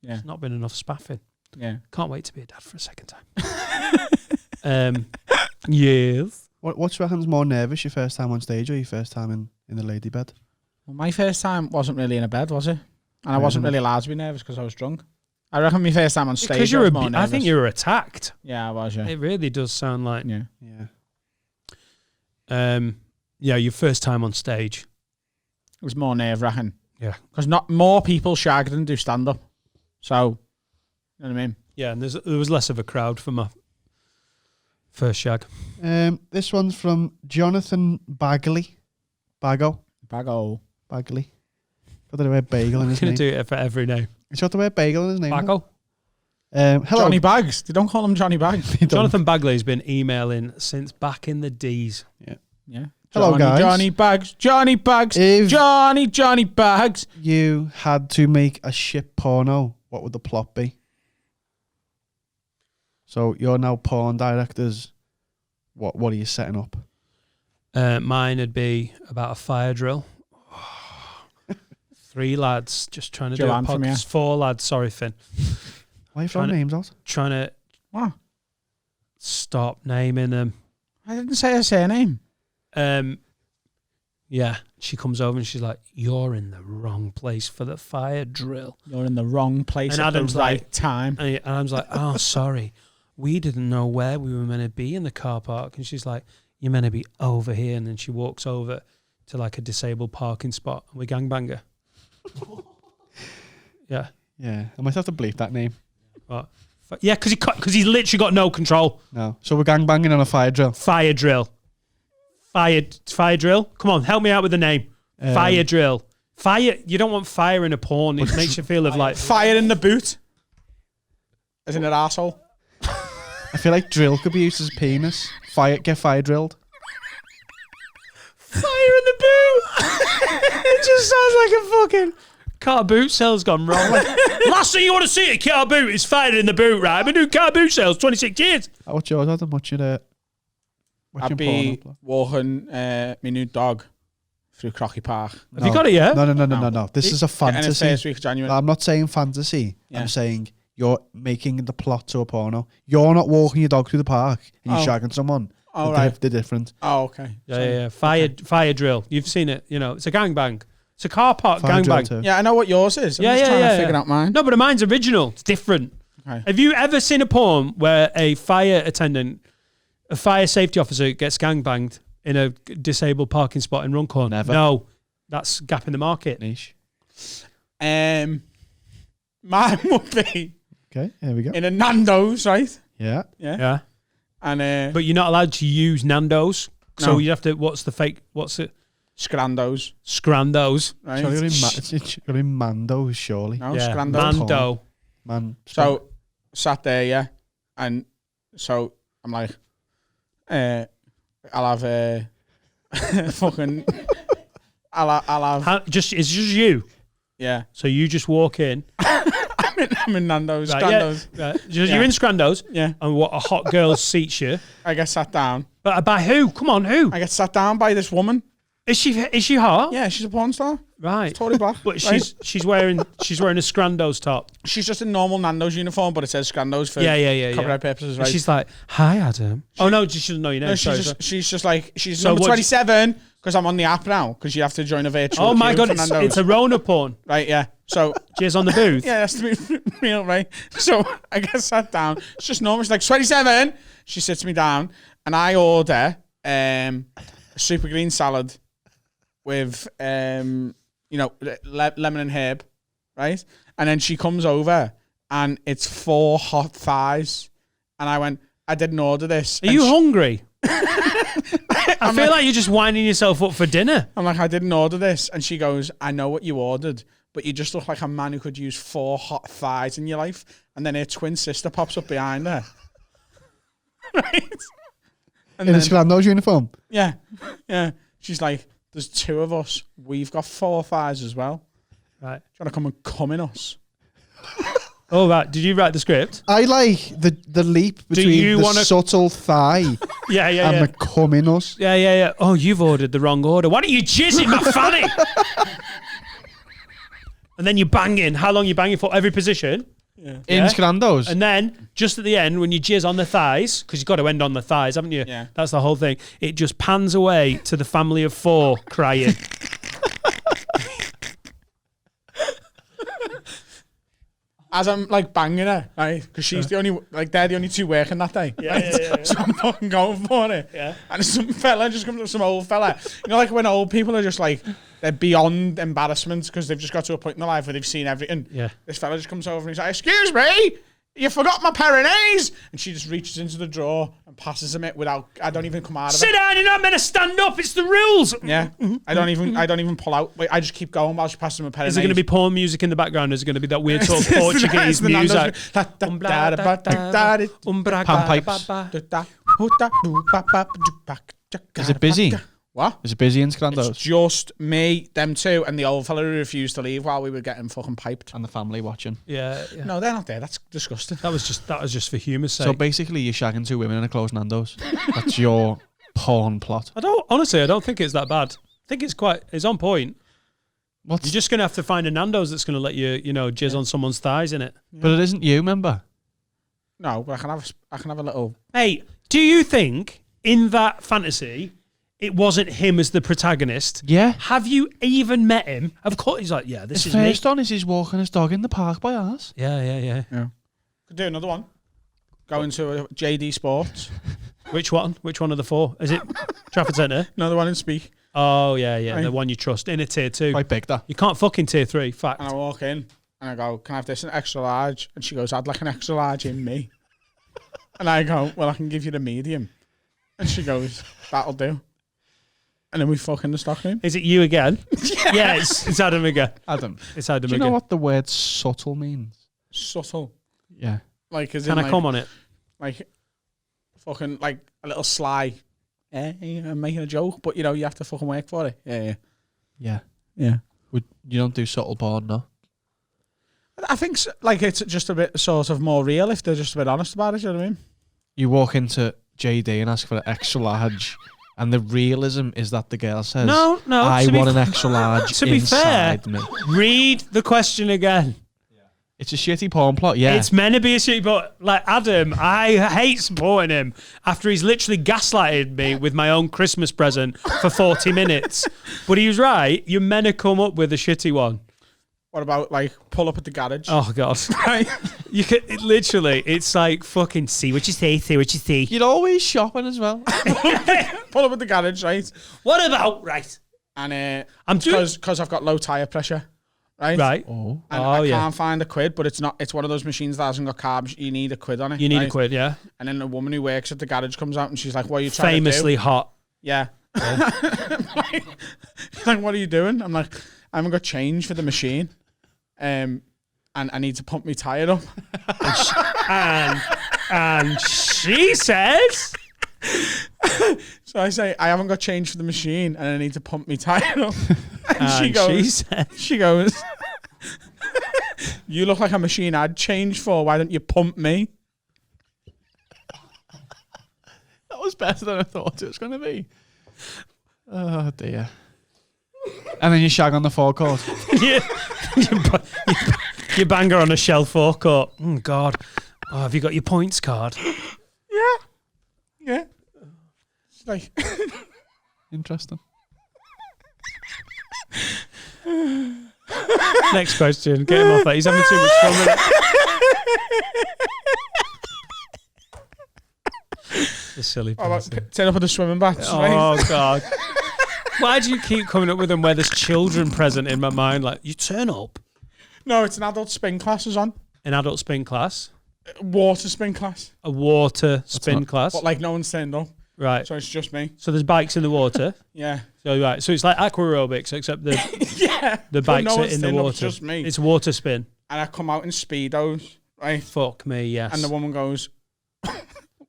Yeah. It's not been enough spaffing. Yeah. Can't wait to be a dad for a second time. Yes. What's reckon's more nervous, your first time on stage or your first time in the lady bed? Well, my first time wasn't really in a bed, was it? And I Fair wasn't enough. really allowed to be nervous because I was drunk. I reckon my first time on stage Because I you're was more I nervous. think you were attacked. Yeah, I was, yeah. It really does sound like, Yeah. Yeah. yeah, your first time on stage. It was more nerve-wracking. Yeah. Because not more people shag than do stand-up. So, you know what I mean? Yeah, and there was less of a crowd for my first shag. This one's from Jonathan Bagley. Bago. Bagley. Got the word bagel in I'm his going name. to do it for every name. He's got the word bagel in his name. Bago. Hello. Johnny Bags. They don't call him Johnny Bags. Jonathan Bagley's been emailing since back in the D's. Yeah. Hello, guys. Johnny Bags. Johnny Bags. If Johnny Bags. you had to make a shit porno, what would the plot be? So you're now porn directors. What are you setting up? Mine would be about a fire drill. 3 lads just trying to Joanne do a from here. podcast. 4 lads, sorry, Finn. Why are you throwing Trying to- names out? Trying to What? stop naming them. I didn't say her surname. Yeah, she comes over and she's like, "You're in the wrong place for the fire drill." You're in the wrong place And at Adam's the right like- time. And Adam's like, "Oh, sorry, we didn't know where we were meant to be in the car park." And she's like, "You're meant to be over here." And then she walks over to like a disabled parking spot, and we gangbang her. Yeah, Yeah, I might have to bleep that name. what? Yeah, because he's literally got no control. No. So we're gangbanging on a fire drill. Fire drill. Fire drill. Come on, help me out with the name. Fire drill. Fire. You don't want fire in a porn. It makes you feel of like Fire in the boot. As in an arsehole. I feel like drill could be used as a penis. Get fire drilled. Fire in the boot. It just sounds like a fucking car boot sales gone wrong. Last thing you want to see at a car boot is fire in the boot, right? I've been doing car boot sales 26 years. What's yours, Adam? What's your I'd be walking my new dog through Crocky Park. Have you got it yet? No. This is a In the fantasy. first week of January. I'm not saying fantasy. Yeah. I'm saying you're making the plot to a porno. You're not walking your dog through the park and you're shagging someone. Oh, right. They're different. Oh, okay. Yeah. Fire drill. You've seen it. You know, it's a gangbang. It's a car park Fire drill gangbang. too. Yeah, I know what yours is. I'm just trying to figure out mine. No, but mine's original. It's different. Okay. Have you ever seen a porn where a fire safety officer gets gangbanged in a disabled parking spot in Runcorn? Never. No, that's gap in the market. Niche. Mine would be Okay, here we go. in a Nando's, right? Yeah. Yeah, And but you're not allowed to use Nando's, so No. you have to. What's it? Scrandos, Scrandos. right? Surely it's got to be Mando, surely. No, Yeah, Scrandos. Mando. Man. So sat there, yeah, and so I'm like, I'll have a fucking, I'll have, It's just you. yeah. So you just walk in. I'm in Nando's, Right, Scrandos. yeah, You're in Scrandos, Yeah. and what a hot girl seats you. I get sat down. But by who? Come on, who? I get sat down by this woman. Is she hot? Yeah, she's a porn star. Right. Tory black. But right? she's wearing a Scrandos top. She's just in normal Nando's uniform, but it says Scrandos for Yeah. copyright purposes, right? And she's like, "Hi, Adam." Oh no, she doesn't know your name. No, Sorry, she's just like, she's So number what- 27 because I'm on the app now because you have to join a virtual. oh my queue god, for it's Nando's. a Rona porn. Right, yeah. So Jizz on the booth. yeah, that's to be real, right? So I get sat down. It's just normal. She's like 27. She sits me down, and I order a super green salad with lemon and herb, right? And then she comes over, and it's 4 hot thighs, and I went, I didn't order this. Are you hungry? I feel like you're just winding yourself up for dinner. I'm like, I didn't order this. And she goes, I know what you ordered, but you just look like a man who could use 4 hot thighs in your life. And then her twin sister pops up behind her. Right? And In a then, Scrandos uniform. yeah. She's like, there's 2 of us. We've got 4 thighs as well. Right. Do you want to come and cum in us? Oh right. Did you write the script? I like the leap between you the wanna- subtle thigh Yeah. and the cuminous. Yeah. Oh, you've ordered the wrong order. Why don't you jizz in my fanny? And then you bang in. How long you banging for? Every position. In Yeah. Scrandos. And then just at the end, when you jizz on the thighs, because you've got to end on the thighs, haven't you? Yeah. That's the whole thing. It just pans away to the family of 4 crying. As I'm like banging her, right? Because she's the only, they're the only 2 working that day. Yeah. So I'm fucking going for it. Yeah. And some fella just comes up, some old fella. You know, like when old people are just like, they're beyond embarrassment because they've just got to a point in their life where they've seen everything. Yeah. This fella just comes over and he's like, excuse me, you forgot my Pyrenees. And she just reaches into the drawer and passes him it without, I don't even come out of Sit it. down, you're not meant to stand up. It's the rules. Yeah. I don't even pull out. Wait, I just keep going while she passes him a Pyrenees. Is there going to be porn music in the background? Is it going to be that weird sort of Portuguese The music? Is it busy? What? Is it busy in It's Scrandos? just me, them 2, and the old fella who refused to leave while we were getting fucking piped. And the family watching. Yeah. No, they're not there. That's disgusting. That was just for humour's sake. So basically, you're shagging 2 women in a closed Nando's. That's your porn plot. I don't think it's that bad. I think it's on point. You're just going to have to find a Nando's that's going to let you, jizz on someone's thighs, innit? But it isn't you, remember? No, but I can have a little. Hey, do you think in that fantasy it wasn't him as the protagonist? Yeah. Have you even met him? Of course, he's like, yeah, this His is me. first on is he's walking his dog in the park by ours. Yeah. Could do another one. Go into a JD Sports. Which one? Which one of the 4? Is it Trafford Centre? Another one in Speak. Oh, yeah. Right. The one you trust in a tier 2. Quite big, that. You can't fucking tier 3. Fact. And I walk in and I go, can I have this in extra large? And she goes, I'd like an extra large in me. And I go, well, I can give you the medium. And she goes, that'll do. And then we fuck in the stock room. Is it you again? Yeah, it's Adam again. Adam. It's Adam Do you again. know what the word subtle means? Subtle. Yeah. Like, as Can in, I come on it? like, fucking, like, a little sly. I'm making a joke, but, you know, you have to fucking work for it. Yeah. You don't do subtle porn, no? I think, like, it's just a bit sort of more real if they're just a bit honest about it, you know what I mean? You walk into JD and ask for an extra large, and the realism is that the girl says, No. I want an extra large to be fair, inside me. read the question again. It's a shitty porn plot, yeah. It's meant to be a shit, but like Adam, I hate supporting him after he's literally gaslighted me with my own Christmas present for 40 minutes. But he was right. You're meant to come up with a shitty one. What about, like, pull up at the garage? Oh God, you could literally. It's like fucking see what you see. You're always shopping as well. Pull up at the garage, right? What about right? And I'm doing because I've got low tire pressure, right? right. Oh. And I can't find a quid, but it's not. It's one of those machines that hasn't got carbs. You need a quid on it. You need right? a quid, yeah. And then a woman who works at the garage comes out and she's like, "What are you trying Famously to do?" hot. Yeah. Like, what are you doing? I'm like, I haven't got change for the machine, and I need to pump my tire up. And she says, So I say, I haven't got change for the machine, and I need to pump my tire up. And she goes, "You look like a machine I'd change for. Why don't you pump me?" That was better than I thought it was going to be. Oh, dear. And then you shag on the forecourt. you bang her on a shell forecourt. Oh, God. Oh, have you got your points card? Yeah. It's like, Interesting. Next question. Get him off that. He's having too much fun with it. The silly person. turn up at the swimming baths. Oh, God. Why do you keep coming up with them where there's children present in my mind? Like, you turn up. No, it's an adult spin class is on. An adult spin class. Water spin class. A water spin class. But, like, no one's turned up. Right. So it's just me. So there's bikes in the water. Yeah. So right. So it's like aqua aerobics, except the The bikes are in the water. It's just me. It's water spin. And I come out in Speedos, right? Fuck me, yes. And the woman goes,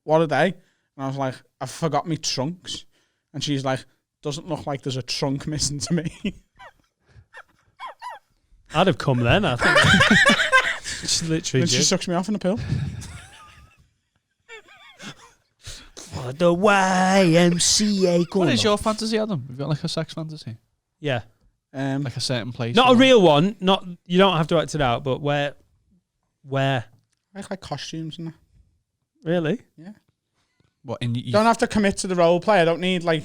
"What are they?" And I was like, "I forgot me trunks." And she's like, "Doesn't look like there's a trunk missing to me." I'd have come then, I think. She literally Then she did. sucks me off in a pill. For the YMCA. What is your fantasy, Adam? Have you got like a sex fantasy? Yeah. Like a certain place? Not or- a real one. Not you don't have to act it out, but where? I like costumes and that. Really? What, in You don't have to commit to the role play. I don't need, like,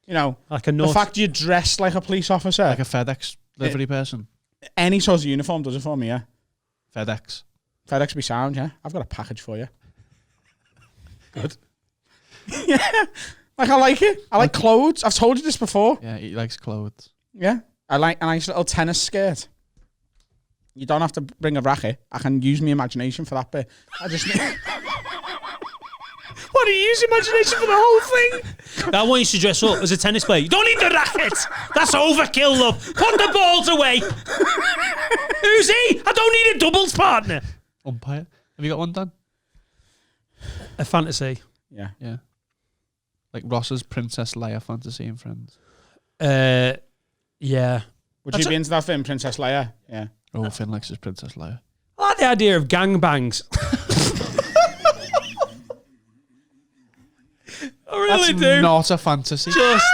you know, Like a the North. fact you dress like a police officer. like a FedEx livery person? Any sort of uniform does it for me, yeah. FedEx. FedEx be sound, yeah. I've got a package for you. Good. Yeah. Like, I like it. I like clothes. I've told you this before. Yeah, he likes clothes. Yeah. I like a nice little tennis skirt. You don't have to bring a racket. I can use my imagination for that bit. I just need... What do you use imagination for the whole thing? I want you to dress up as a tennis player. You don't need the racket. That's overkill, love. Put the balls away. Who's he? I don't need a doubles partner. Umpire. Have you got one done? A fantasy. Yeah. Yeah. Like Ross's Princess Leia fantasy in Friends. Yeah. Would you be into that film, Princess Leia? Yeah. Oh, Finn likes his Princess Leia. I like the idea of gangbangs. I really That's do. not a fantasy. Just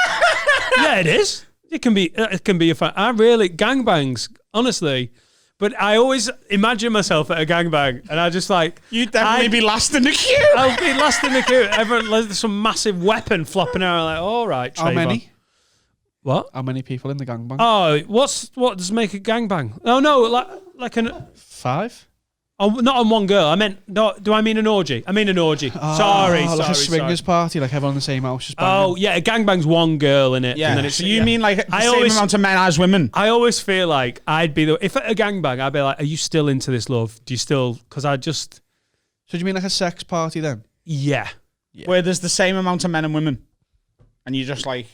yeah, it is. It can be a fan. I really gangbangs, honestly. But I always imagine myself at a gangbang, and I just like You'd definitely be last in the queue. I'll be last in the queue. Everyone, there's some massive weapon flopping around. Like, all right, Trayvon. How many? What? How many people in the gangbang? Oh, what does make a gangbang? Oh no, like an 5? oh, not on one girl. I meant no. Do I mean an orgy? I mean an orgy. Sorry, like a sorry. swingers party, like everyone in the same house just banging. Oh yeah, a gangbang's one girl in it. Yeah. And then it's, So you mean like the I same always- amount of men as women? I always feel like I'd be the if at a gangbang, I'd be like, "Are you still into this, love? Do you still?" Because I just So do you mean like a sex party then? yeah. Where there's the same amount of men and women, and you just like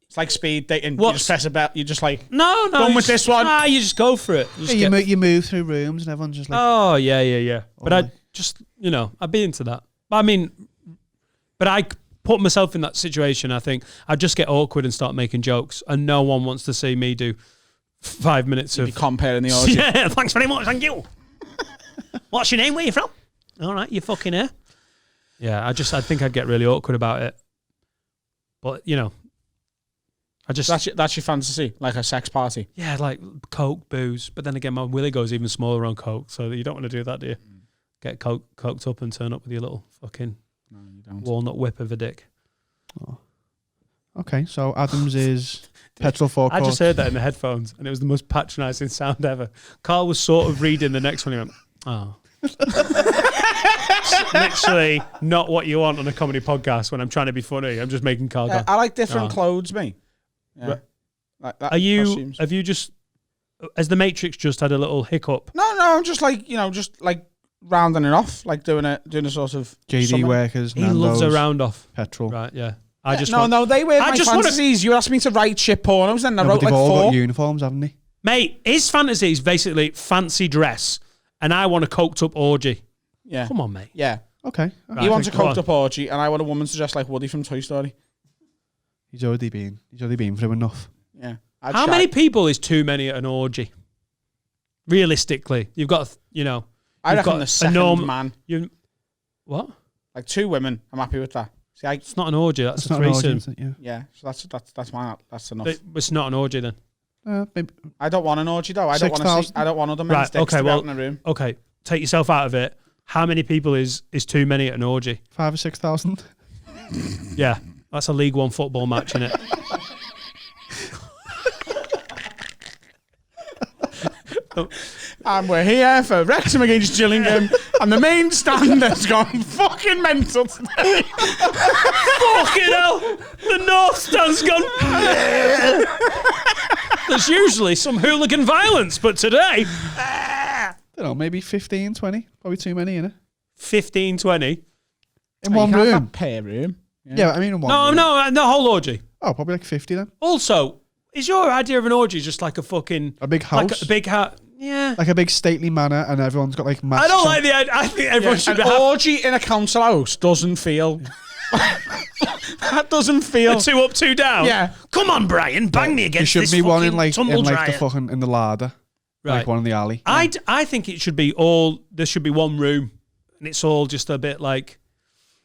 it's like speed dating. You just press a bell. You just like No, Done you with just- this one. Nah, you just go for it. You just Yeah, get- you move through rooms and everyone's just like, oh yeah. But Only. just, I'd be into that. But I put myself in that situation. I think I'd just get awkward and start making jokes, and no one wants to see me do 5 minutes You'd of be comparing the orgy. Yeah, thanks very much, thank you. What's your name? Where you from? All right, you fucking here. Yeah, I think I'd get really awkward about it. But that's your fantasy, like a sex party. Yeah, like coke, booze. But then again, my willy goes even smaller on coke, so you don't want to do that, do you? Get coked up and turn up with your little fucking walnut whip of a dick. Oh. Okay, so Adams is petrol forecourt. I just heard that in the headphones, and it was the most patronising sound ever. Carl was sort of reading the next one. He went, oh. Literally not what you want on a comedy podcast when I'm trying to be funny. I'm just making Carl go. I like different clothes, me. Yeah. Like that. Have you just, has the Matrix just had a little hiccup? No, I'm just like, just like rounding it off, like doing a sort of JD summer. Workers, He Nando's, loves a round off. petrol. Right, yeah. They were my fantasies. You asked me to write shit pornos, then I wrote they've like all 4. got uniforms, haven't they? Mate, his fantasy is basically fancy dress, and I want a coked up orgy. Yeah. Come on, mate. Yeah. Okay. He wants a coked up orgy, and I want a woman to dress like Woody from Toy Story. He's already been through enough. Yeah. How many people is too many at an orgy? Realistically, you've got, I reckon the second man. What? Like 2 women. I'm happy with that. See, it's not an orgy. That's a not an orgy, threesome. is it? Yeah. Yeah. So that's mine. That's enough. It's not an orgy then. Maybe. I don't want an orgy though. I don't want to see. I don't want other men's dicks to be out in the room. Okay, take yourself out of it. How many people is too many at an orgy? 5,000 or 6,000. Yeah, that's a League One football match, isn't it? And we're here for Wrexham against Gillingham, and the main stand has gone fucking mental today. Fucking hell! The North Stand's gone. There's usually some hooligan violence, but today, I don't know, maybe 15, 20. Probably too many, innit? 15, 20. In one room. Pair room. Yeah, I mean in one room. No, the whole orgy. Oh, probably like 50 then. Also, is your idea of an orgy just like a fucking... A big house? Like a big house? Yeah. Like a big stately manor, and everyone's got like masks. I don't like the idea. I think everyone should An orgy in a council house doesn't feel... that doesn't feel... 2 up, 2 down? Yeah. Come on, Brian, bang me There against should this be one in fucking like tumble the dryer. fucking in the larder. Right. Like one in the alley. I think it should be all... There should be one room, and it's all just a bit like...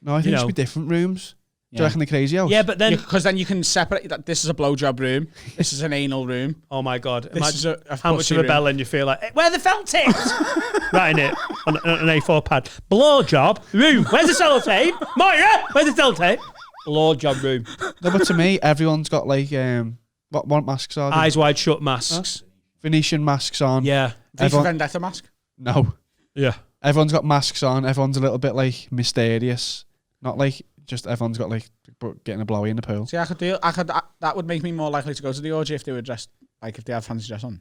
No, I think it should be different rooms. Do you reckon the crazy house? Yeah, but then... Because then you can separate that. This is a blowjob room. This is an anal room. Oh my God. This is a how much of a room. bell and you feel like, where are the felt tips? Writing it on an A4 pad. Blowjob room. Where's the sellotape? Moira, where's the sellotape? Blowjob room. No, but to me, everyone's got like, what masks are they? Eyes wide shut masks. Venetian masks on. Yeah. V for Vendetta mask. No. Yeah. Everyone's got masks on. Everyone's a little bit like mysterious. Not like just everyone's got like getting a blowy in the pool. See, that would make me more likely to go to the orgy if they were dressed, like if they had fancy dress on.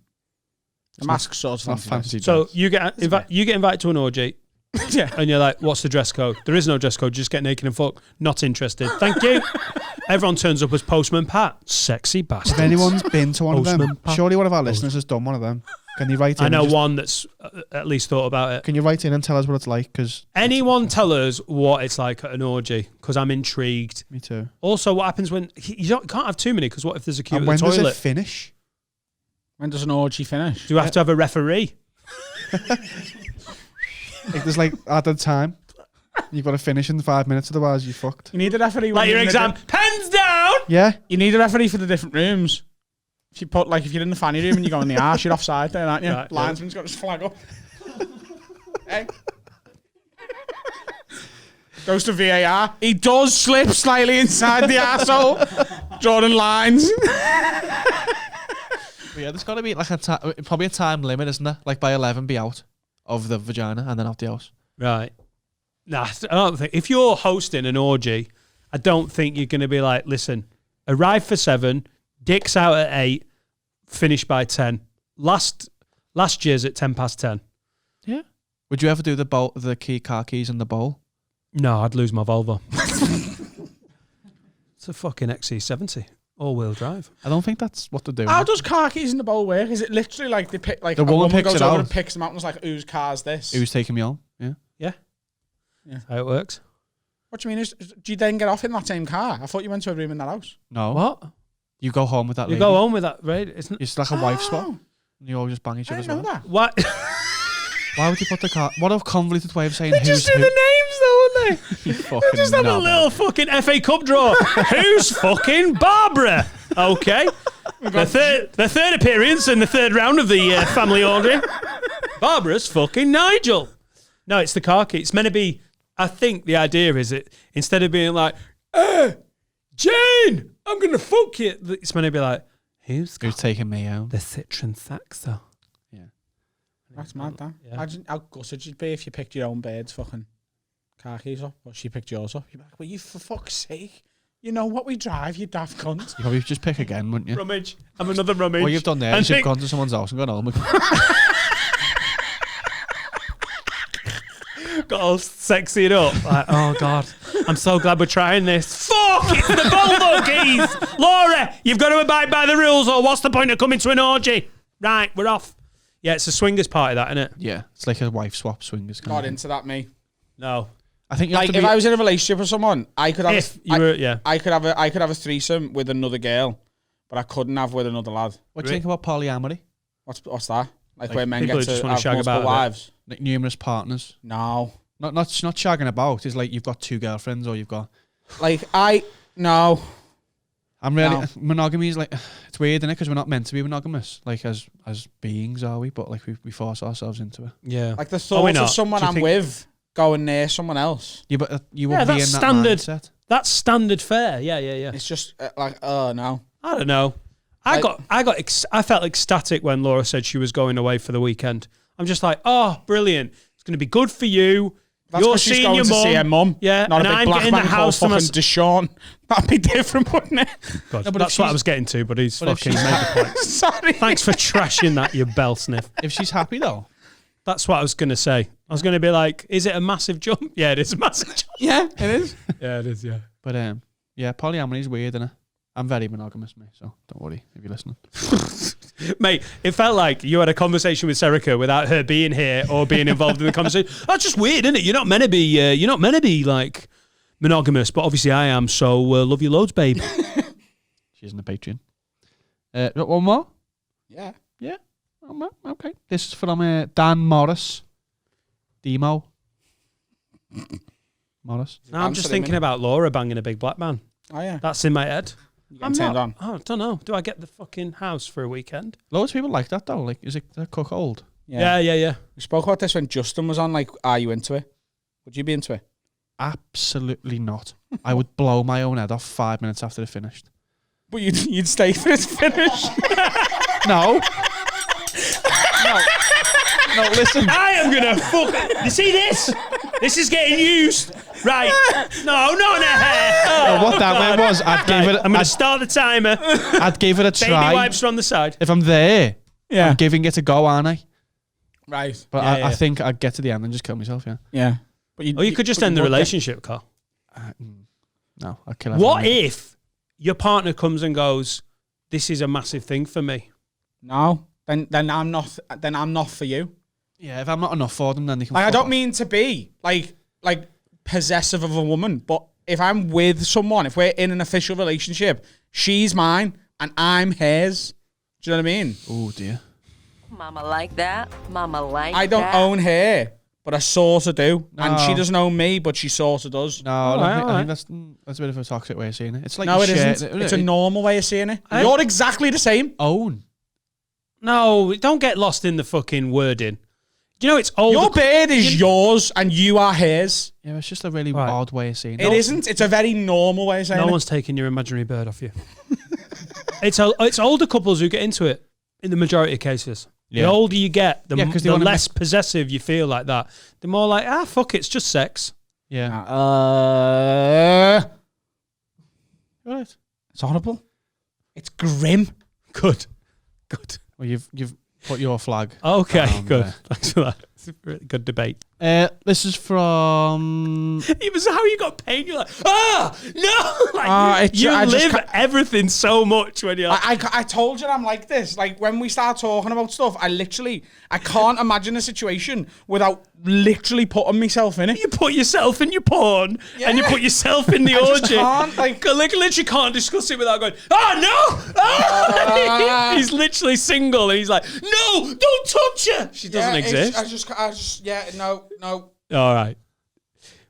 The mask's sort of fancy dress. So you get invited to an orgy. Yeah. And you're like, what's the dress code? There is no dress code. Just get naked and fuck. Not interested. Thank you. Everyone turns up as Postman Pat. Sexy bastard. If anyone's been to one of them, Postman Pat. surely one of our listeners has done one of them. Can you write in? I know one that's at least thought about it. Can you write in and tell us what it's like? Because anyone tell us what it's like at an orgy? Because I'm intrigued. Me too. Also, what happens when you can't have too many? Because what if there's a queue and at when the toilet? does it finish? When does an orgy finish? Do you have to have a referee? If there's like added time, you've got to finish in 5 minutes, otherwise you're fucked. You need a referee. Like your exam, pens down. Yeah. You need a referee for the different rooms. If you put if you're in the fanny room and you go in the arse, you're offside there, aren't you? Right, Linesman's got his flag up. Hey. Goes to VAR. He does slip slightly inside the arsehole. Drawing lines. Yeah, there's got to be like probably a time limit, isn't there? Like by 11, be out of the vagina and then out the house. Right. Nah, I don't think if you're hosting an orgy, I don't think you're going to be like, listen, arrive for 7, dicks out at 8, finish by 10. Last year's at 10:10. Yeah. Would you ever do the car keys in the bowl? No, I'd lose my Volvo. It's a fucking XC70, all-wheel drive. I don't think that's what they're doing. How does car keys in the bowl work? Is it literally like they pick like The a woman woman picks goes it over out. and picks them out and is like, whose car's this? Who's taking me on? Yeah. Yeah. That's how it works. What do you mean? Do you then get off in that same car? I thought you went to a room in that house. No. What? You go home with that You lady. go home with that, right? Isn't It's like a wife swap. Oh, You all just bang each I other as didn't well. know that. what? Why would you put the car? What a convoluted way of saying They who's just do who. the names though, wouldn't they? You fucking Just have a knobhead. little fucking FA Cup draw. Who's fucking Barbara? Okay. The third appearance in the third round of the family orgy. Barbara's fucking Nigel. No, it's the car key. It's meant to be, I think the idea is that instead of being like, Jane, I'm going to fuck you. It's meant to be like, who's Who's taking me out? the Citroen Saxo? That's mad, that. Yeah. Imagine how gutted you'd be if you picked your own bird's fucking car keys up, or she picked yours up. You'd be like, well, you for fuck's sake. You know what we drive, you daft cunt. You probably just pick again, wouldn't you? Rummage. I'm another rummage. What you've done there And is you've think- gone to someone's house and gone home. got all sexy it up. Like, oh God, I'm so glad we're trying this. Fuck, it's the Volvo keys. Laura, you've got to abide by the rules or what's the point of coming to an orgy? Right, we're off. Yeah, it's a swingers party, that, isn't it? Yeah, it's like a wife swap swingers. Not into that, me. No. I think you have Like, to if be. I was in a relationship with someone, I could have If you were, yeah. I could have a threesome with another girl, but I couldn't have with another lad. What do you think about polyamory? What's that? Like where men people get who just to wanna have shag multiple about a bit. wives? Like numerous partners. No. Not shagging about. It's like you've got two girlfriends or you've got. Like no. I'm really No. monogamy is like it's weird, isn't it? Because we're not meant to be monogamous, like as beings, are we? But like we force ourselves into it. Yeah. Like the we're thought not. of someone Do you I'm think- with going near someone else. Yeah, but you Yeah, will be in that's that standard. mindset. That's standard fare. Yeah. It's just like, oh no. I don't know. I felt ecstatic when Laura said she was going away for the weekend. I'm just like, oh, brilliant. It's going to be good for you. That's You're 'cause she's seeing going your to mum. see her mum. Yeah, Not and a big I'm black getting the man called house to fucking myself. Deshaun. That'd be different, wouldn't it? God, No, but that's if what I she's- was getting to, but he's but if fucking she's- made the point. Sorry. Thanks for trashing that, you bell sniff. If she's happy though, That's what I was going to say. I was going to be like, is it a massive jump? Yeah, it is a massive jump. Yeah, it is. Yeah, it is, yeah. but yeah, polyamory is weird, isn't it? I'm very monogamous, mate. So don't worry if you're listening. Mate, it felt like you had a conversation with Serica without her being here or being involved in the conversation. That's just weird, isn't it? You're not meant to be like monogamous, but obviously I am. So love you loads, babe. She's in the Patreon. One more. Yeah. Okay. This is from Dan Morris. Demo. Morris. Now I'm just Answer him, thinking innit? about Laura banging a big black man. Oh yeah. That's in my head. You getting turned on. Oh, I don't know. Do I get the fucking house for a weekend? Loads of people like that though. Like, is it the cook old? Yeah. We spoke about this when Justin was on. Like, are you into it? Would you be into it? Absolutely not. I would blow my own head off 5 minutes after it finished. But you'd stay for its finish. No. No, listen. I am gonna fuck. You see this? This is getting used. Right. No, not in a hair. No, what that meant was I'd give it. I'm gonna start the timer. I'd give it a Baby try. wipes are on the side. If I'm there, Yeah. I'm giving it a go, aren't I? Right. But Yeah, I yeah. think I'd get to the end and just kill myself. Yeah. Yeah. But Or you could just end the relationship, Carl. No, I'd kill. What everyone. if your partner comes and goes, "This is a massive thing for me"? No. Then I'm not. Then I'm not for you. Yeah, if I'm not enough for them, then they can. Like, I fuck don't off. mean to be like possessive of a woman, but if I'm with someone, if we're in an official relationship, she's mine and I'm hers. Do you know what I mean? Oh dear. Mama like that. Mama like I don't that. own her, but I sort of do, and she No. doesn't own me, but she sort of does. No, I Alright, think that's a bit of a toxic way of saying it. It's like No, you it share- isn't. It's a normal way of seeing it. I- You're exactly the same. own. No, don't get lost in the fucking wording. You know it's old. Your bird is yours, and you are his. Yeah, it's just a really Right. odd way of saying it. It isn't. It's a very normal way of saying No it. one's taking your imaginary bird off you. It's older couples who get into it in the majority of cases. The Yeah. older you get, the, Yeah, 'cause they the wanna less possessive you feel like that. The more like, fuck it, it's just sex. Yeah. Right. It's horrible. It's grim. Good. Well, you've put your flag. Okay, Down good. there. Thanks for that. It's a really good debate. This is from. It was how you got pain. You're like, no! Like, you I just live everything so much when you're like, I told you I'm like this. Like when we start talking about stuff, I can't imagine a situation without literally putting myself in it. you put yourself in your porn and you put yourself in the orgy. can't, like- literally can't discuss it without going, oh no! Ah! He's literally single and he's like, no, don't touch her. She doesn't exist. No. All right.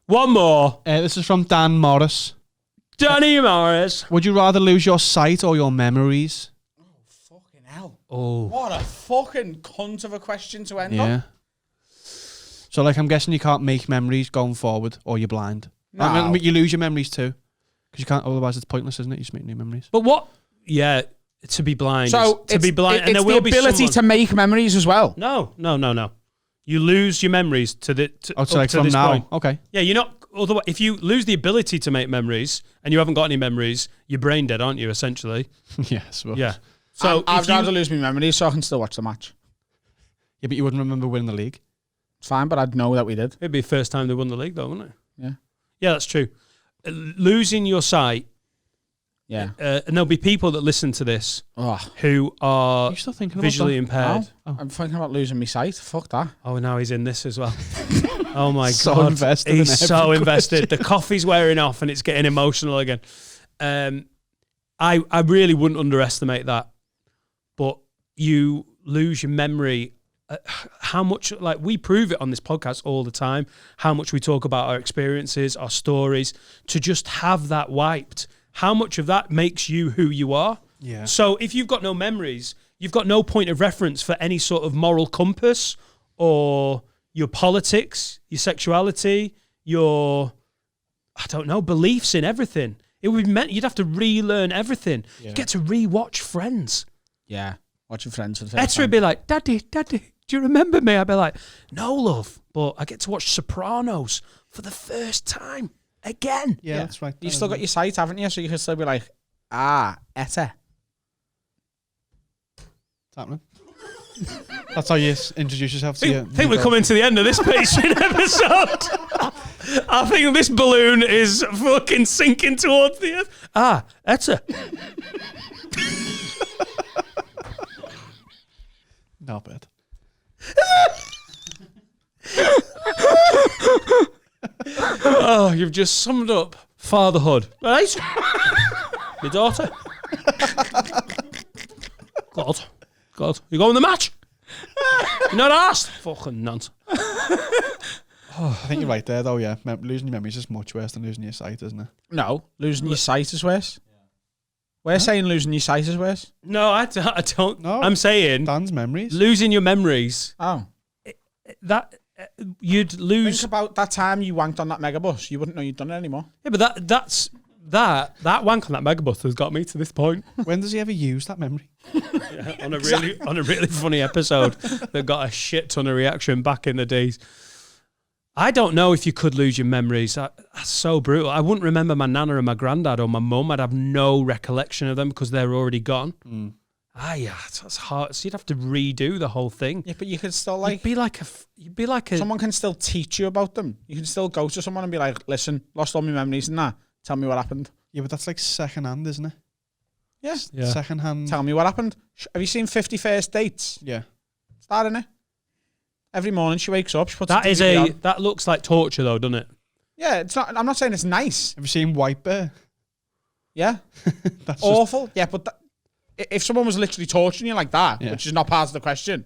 One more. This is from Dan Morris. Danny Morris. Would you rather lose your sight or your memories? Fucking hell. Oh. What a fucking cunt of a question to end Yeah. on. So, like, I'm guessing you can't make memories going forward, or you're blind. No. I mean, you lose your memories too, because you can't. Otherwise, it's pointless, isn't it? You just make new memories. But what? Yeah, to be blind. So to be blind, and it's there the will be ability someone. to make memories as well. No. You lose your memories to the. Oh, so up like to from this now. point. Okay. Yeah, you're not. Otherwise, if you lose the ability to make memories and you haven't got any memories, you're brain dead, aren't you? Essentially. Yes. Well. Yeah. So I'd rather lose my memories so I can still watch the match. Yeah, but you wouldn't remember winning the league. It's fine, but I'd know that we did. it'd be the first time they won the league, though, wouldn't it? Yeah. Yeah, that's true. Losing your sight. Yeah. And there'll be people that listen to this Oh, who are Are you still thinking visually about that? impaired. no. I'm thinking about losing my sight. Fuck that. Oh, now he's in this as well. Oh my So god, invested in he's so every invested. The coffee's wearing off and it's getting emotional again. I really wouldn't underestimate that, but you lose your memory. How much, like, we prove it on this podcast all the time, how much we talk about our experiences, our stories, to just have that wiped. How much of that makes you who you are? Yeah. So if you've got no memories, you've got no point of reference for any sort of moral compass or your politics, your sexuality, your, I don't know, beliefs in everything. It would be meant you'd have to relearn everything. You get to rewatch Friends. Yeah. Watching Friends for the first Etta would time. be like, Daddy, do you remember me? I'd be like, no, love, but I get to watch Sopranos for the first time again. Yeah, that's right. You've still got your sight, haven't you? So you can still be like, Etta. What's happening? That's how you introduce yourself to I your. think we're coming to the end of this Patreon episode. I think this balloon is fucking sinking towards the earth. Etta. Not bad. Oh, you've just summed up fatherhood. Right? Your daughter. God. You going to the match? You're not asked. Fucking nonsense. I think you're right there, though. Yeah, losing your memories is much worse than losing your sight, isn't it? No, losing your sight is worse. We're saying losing your sight is worse. No, I don't. No. I'm saying Dan's memories. losing your memories. Oh. That you'd lose. Think about that time you wanked on that megabus. You wouldn't know you'd done it anymore. Yeah, but that wank on that megabus has got me to this point. When does he ever use that memory? on a really funny episode that got a shit ton of reaction back in the days. I don't know if you could lose your memories. That's so brutal. I wouldn't remember my nana and my granddad or my mum. I'd have no recollection of them because they're already gone. Yeah, that's hard. So you'd have to redo the whole thing. Yeah, but you could still You'd be like a. someone can still teach you about them. You can still go to someone and be like, listen, lost all my memories and that. Tell me what happened. Yeah, but that's like second hand, isn't it? Yeah. Yeah. Second hand. Tell me what happened. Have you seen 50 First Dates? Yeah. Starting it. Every morning she wakes up, she puts That the is TV on. that looks like torture though, doesn't it? Yeah, it's not. I'm not saying it's nice. Have you seen White Bear? Yeah, That's awful. Yeah, but if someone was literally torturing you like that, Yeah. which is not part of the question,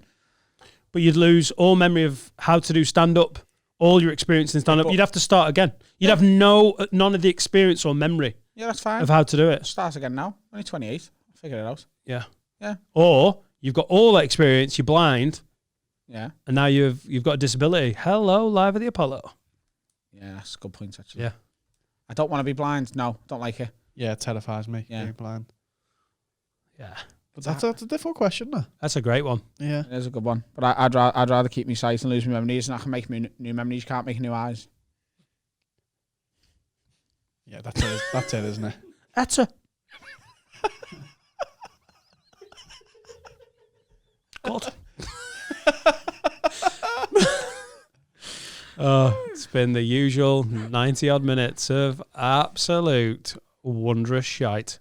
But you'd lose all memory of how to do stand up, all your experience in stand up. but- You'd have to start again. You'd have none of the experience or memory yeah, that's fine. of how to do it. Start again now. Only 28. I'll figure it out. Yeah. Yeah. Or you've got all that experience, you're blind, Yeah, and now you've got a disability. Hello, live at the Apollo. yeah, that's a good point actually. Yeah. I don't want to be blind. No, don't like it. Yeah, it terrifies me. Yeah. Being blind. Yeah. But that's a difficult question, though. That's a great one. Yeah. It is a good one. But I'd rather keep my sight and lose my memories, and I can make me new memories. Can't make new eyes. Yeah, that's it. That's it, isn't it? That's a. God. It's been the usual 90-odd minutes of absolute wondrous shite.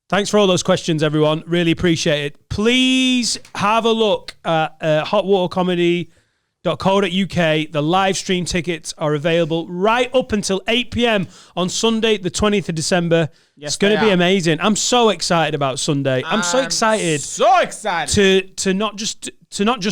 Thanks for all those questions, everyone. Really appreciate it. Please have a look at hotwatercomedy.co.uk. The live stream tickets are available right up until 8 p.m. on Sunday, the 20th of December. Yes, it's going to be are. amazing. I'm so excited about Sunday. I'm so excited. So excited. To not just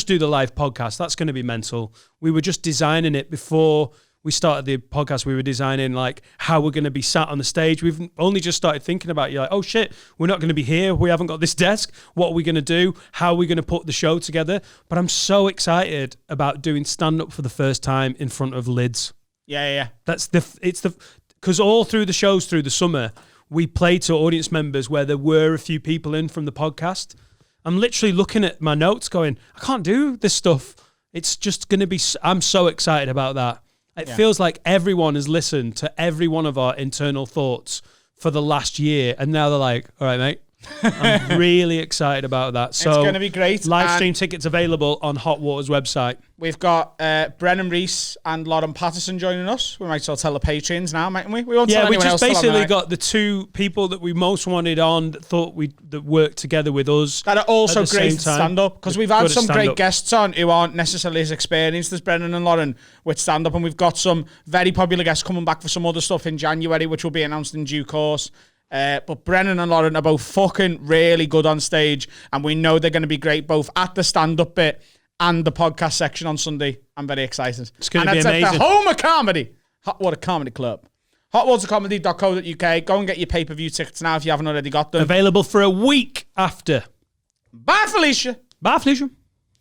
do the live podcast. That's going to be mental. We were just designing it before we started the podcast. We were designing like how we're going to be sat on the stage. We've only just started thinking about it. You're like, oh shit, we're not going to be here. We haven't got this desk. What are we going to do? How are we going to put the show together? But I'm so excited about doing stand up for the first time in front of lids. Yeah. Because all through the shows through the summer, we played to audience members where there were a few people in from the podcast. I'm literally looking at my notes going, I can't do this stuff. It's just going to be, I'm so excited about that. It feels like everyone has listened to every one of our internal thoughts for the last year. And now they're like, all right, mate, I'm really excited about that. So It's going to be great. Live And stream tickets available on Hot Water's website. We've got Brennan Reese and Lauren Patterson joining us. We might as well tell the patrons now, mightn't we? We won't tell Yeah, we anyone just else till on the basically night. got the two people that we most wanted on that worked together with us. That are also at the great same to time. stand up, because we've Good had at some great stand-up. guests on who aren't necessarily as experienced as Brennan and Lauren with stand up, and we've got some very popular guests coming back for some other stuff in January, which will be announced in due course. But Brennan and Lauren are both fucking really good on stage, and we know they're going to be great both at the stand up bit and the podcast section on Sunday. I'm very excited. It's going to be At amazing. the home of comedy, Hot Water Comedy Club. hotwatercomedy.co.uk. Go and get your pay-per-view tickets now if you haven't already got them. Available for a week after. Bye, Felicia. Bye, Felicia.